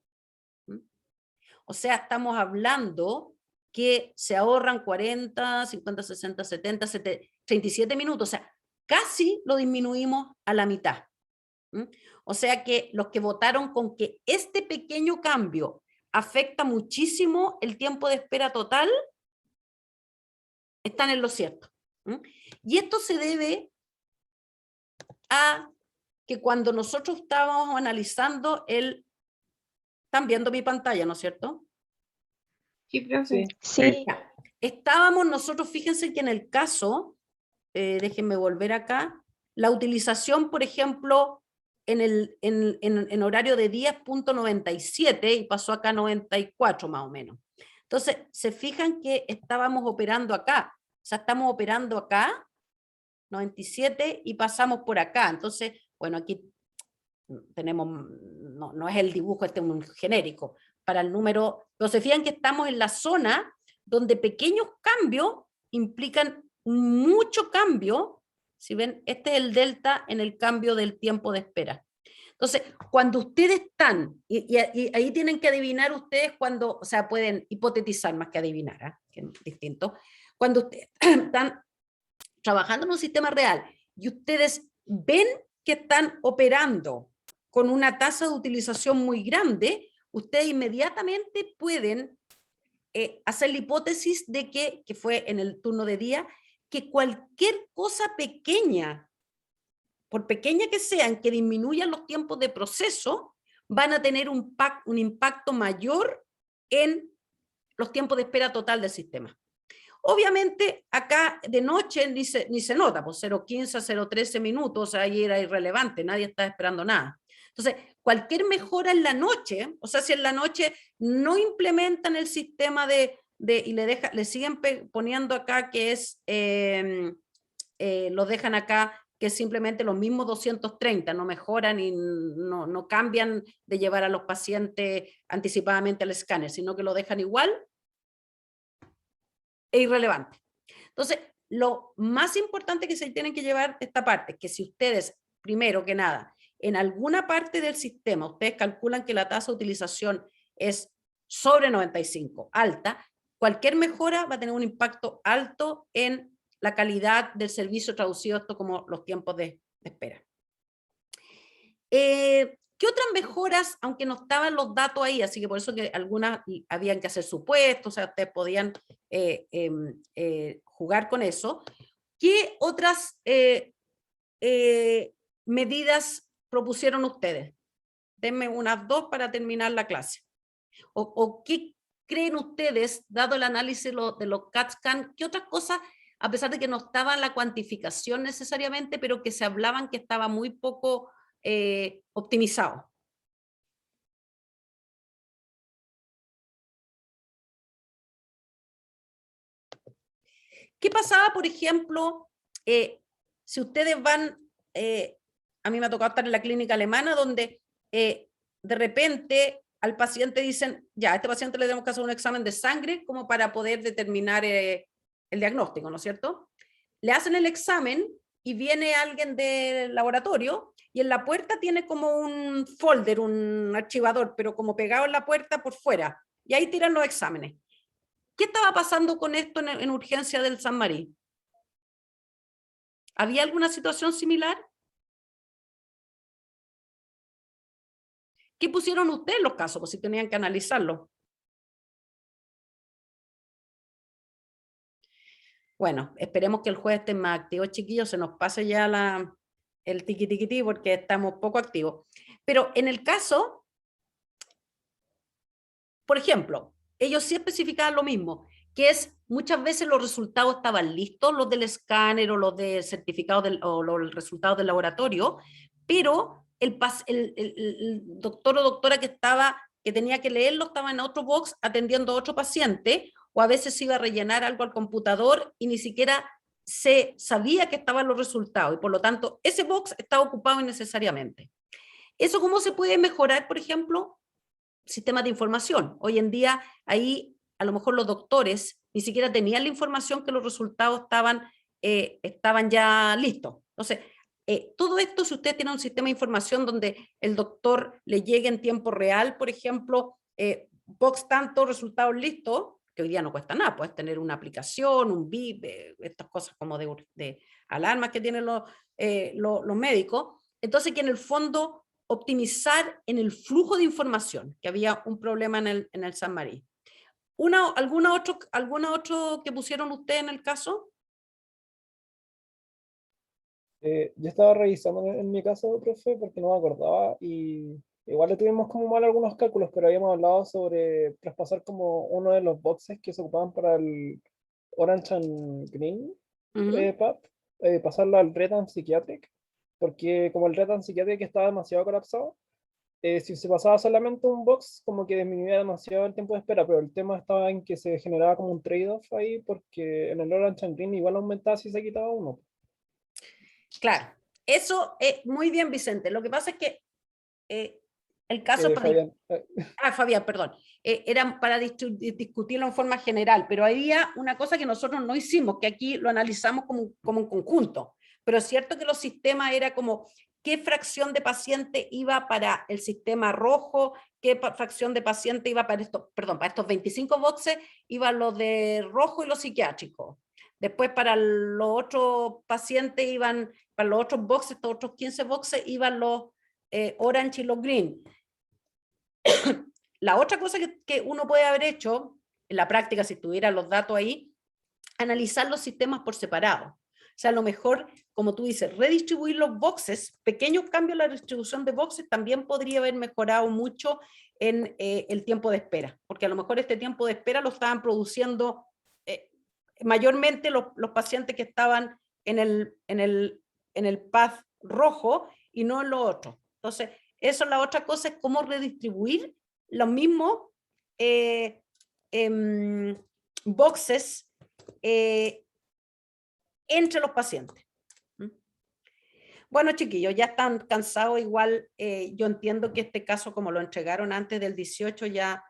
O sea, estamos hablando que se ahorran 40, 50, 60, 70, 37 minutos, o sea, casi lo disminuimos a la mitad. O sea que los que votaron con que este pequeño cambio afecta muchísimo el tiempo de espera total, están en lo cierto. Y esto se debe a que cuando nosotros estábamos analizando ¿están viendo mi pantalla, no es cierto? Sí, profe. Sí, Estábamos nosotros, fíjense que en el caso, déjenme volver acá, la utilización, por ejemplo, en horario de 10.97 y pasó acá a 94 más o menos. Entonces, se fijan que estábamos operando acá, o sea, estamos operando acá, 97, y pasamos por acá. Entonces, bueno, aquí tenemos, no es el dibujo, este es un genérico, para el número, pero se fijan que estamos en la zona donde pequeños cambios implican mucho cambio. Si ven, este es el delta en el cambio del tiempo de espera. Entonces, cuando ustedes están, y ahí tienen que adivinar ustedes cuando, o sea, pueden hipotetizar más que adivinar, ¿eh? Que es distinto. Cuando ustedes están trabajando en un sistema real y ustedes ven que están operando con una tasa de utilización muy grande, ustedes inmediatamente pueden hacer la hipótesis de que fue en el turno de día, que cualquier cosa pequeña, por pequeña que sean, que disminuyan los tiempos de proceso, van a tener un impacto mayor en los tiempos de espera total del sistema. Obviamente, acá de noche ni se nota, pues 0,15 a 0,13 minutos, ahí era irrelevante, nadie estaba esperando nada. Entonces, cualquier mejora en la noche, o sea, si en la noche no implementan el sistema y le siguen poniendo acá que es, lo dejan acá, que es simplemente los mismos 230, no mejoran y no cambian de llevar a los pacientes anticipadamente al escáner, sino que lo dejan igual, es irrelevante. Entonces, lo más importante que se tienen que llevar esta parte, que si ustedes, primero que nada, en alguna parte del sistema, ustedes calculan que la tasa de utilización es sobre 95, alta, cualquier mejora va a tener un impacto alto en la calidad del servicio, traducido esto como los tiempos de espera. ¿Qué otras mejoras, aunque no estaban los datos ahí, así que por eso que algunas habían que hacer supuestos, o sea, ustedes podían jugar con eso? ¿Qué otras medidas propusieron ustedes? Denme unas 2 para terminar la clase. ¿O qué creen ustedes, dado el análisis de los CAT-SCAN, qué otras cosas, a pesar de que no estaba la cuantificación necesariamente, pero que se hablaban que estaba muy poco optimizado? ¿Qué pasaba, por ejemplo, si ustedes van, a mí me ha tocado estar en la clínica alemana, donde de repente al paciente dicen, ya, a este paciente le tenemos que hacer un examen de sangre como para poder determinar el diagnóstico, ¿no es cierto? Le hacen el examen y viene alguien del laboratorio y en la puerta tiene como un folder, un archivador, pero como pegado en la puerta por fuera, y ahí tiran los exámenes. ¿Qué estaba pasando con esto en urgencia del San Marí? ¿Había alguna situación similar? ¿Qué pusieron ustedes en los casos? Pues si tenían que analizarlo. Bueno, esperemos que el jueves esté más activo, chiquillos, se nos pase ya el tiqui porque estamos poco activos. Pero en el caso, por ejemplo, ellos sí especificaban lo mismo, que es muchas veces los resultados estaban listos, los del escáner o los del certificado o los resultados del laboratorio, pero el doctor o doctora que tenía que leerlo estaba en otro box atendiendo a otro paciente, o a veces iba a rellenar algo al computador y ni siquiera se sabía que estaban los resultados, y por lo tanto ese box estaba ocupado innecesariamente. ¿Eso cómo se puede mejorar, por ejemplo? Sistemas de información. Hoy en día ahí a lo mejor los doctores ni siquiera tenían la información que los resultados estaban ya listos. Entonces, todo esto, si usted tiene un sistema de información donde el doctor le llegue en tiempo real, por ejemplo, box tanto, resultados listos, que hoy día no cuesta nada, puedes tener una aplicación, un BIP, estas cosas como de alarmas que tienen los médicos. Entonces, que en el fondo optimizar en el flujo de información, que había un problema en el San Marí. ¿Alguna otro que pusieron ustedes en el caso? Yo estaba revisando en mi caso, profe, porque no me acordaba y igual le tuvimos como mal algunos cálculos, pero habíamos hablado sobre traspasar como uno de los boxes que se ocupaban para el Orange and Green PAP, pasarlo al Red and Psychiatric, porque como el Red and Psychiatric estaba demasiado colapsado, si se pasaba solamente un box, como que disminuía demasiado el tiempo de espera, pero el tema estaba en que se generaba como un trade-off ahí, porque en el Orange and Green igual aumentaba si se quitaba uno. Claro, eso es muy bien, Vicente. Lo que pasa es que el caso... Fabián, Fabián, perdón. Eran para discutirlo en forma general, pero había una cosa que nosotros no hicimos, que aquí lo analizamos como un conjunto. Pero es cierto que los sistemas era como qué fracción de paciente iba para el sistema rojo, qué fracción de paciente iba para para estos 25 boxes, iban los de rojo y los psiquiátricos. Después para los otros pacientes iban, para los otros boxes, estos otros 15 boxes, iban los orange y los green. La otra cosa que uno puede haber hecho, en la práctica, si tuviera los datos ahí, analizar los sistemas por separado. O sea, a lo mejor, como tú dices, redistribuir los boxes, pequeños cambios en la distribución de boxes también podría haber mejorado mucho en el tiempo de espera, porque a lo mejor este tiempo de espera lo estaban produciendo mayormente los pacientes que estaban en el path rojo y no en lo otro. Entonces, eso es la otra cosa, es cómo redistribuir los mismos boxes entre los pacientes. Bueno, chiquillos, ya están cansados. Igual yo entiendo que este caso, como lo entregaron antes del 18, ya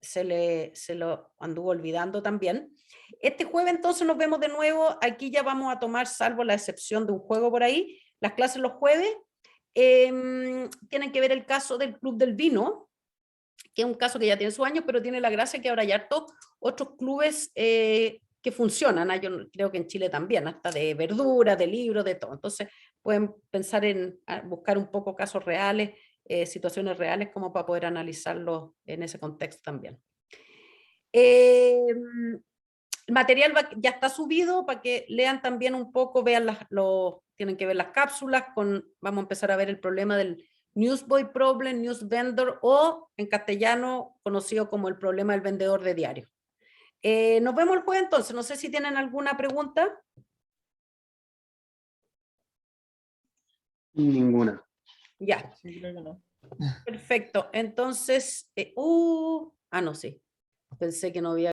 se lo anduvo olvidando también. Este jueves entonces nos vemos de nuevo. Aquí ya vamos a tomar, salvo la excepción de un juego por ahí, las clases los jueves. Tienen que ver el caso del Club del Vino, que es un caso que ya tiene sus años, pero tiene la gracia que ahora hay hartos otros clubes que funcionan. Yo creo que en Chile también, hasta de verduras, de libros, de todo. Entonces pueden pensar en buscar un poco casos reales, situaciones reales, como para poder analizarlos en ese contexto también. El material ya está subido para que lean también un poco, vean tienen que ver las cápsulas, vamos a empezar a ver el problema del Newsboy Problem, News Vendor, o en castellano conocido como el problema del vendedor de diario. Nos vemos el jueves entonces, no sé si tienen alguna pregunta. Ninguna. Ya. Sí, creo que no. Perfecto, entonces, no, sí, pensé que no había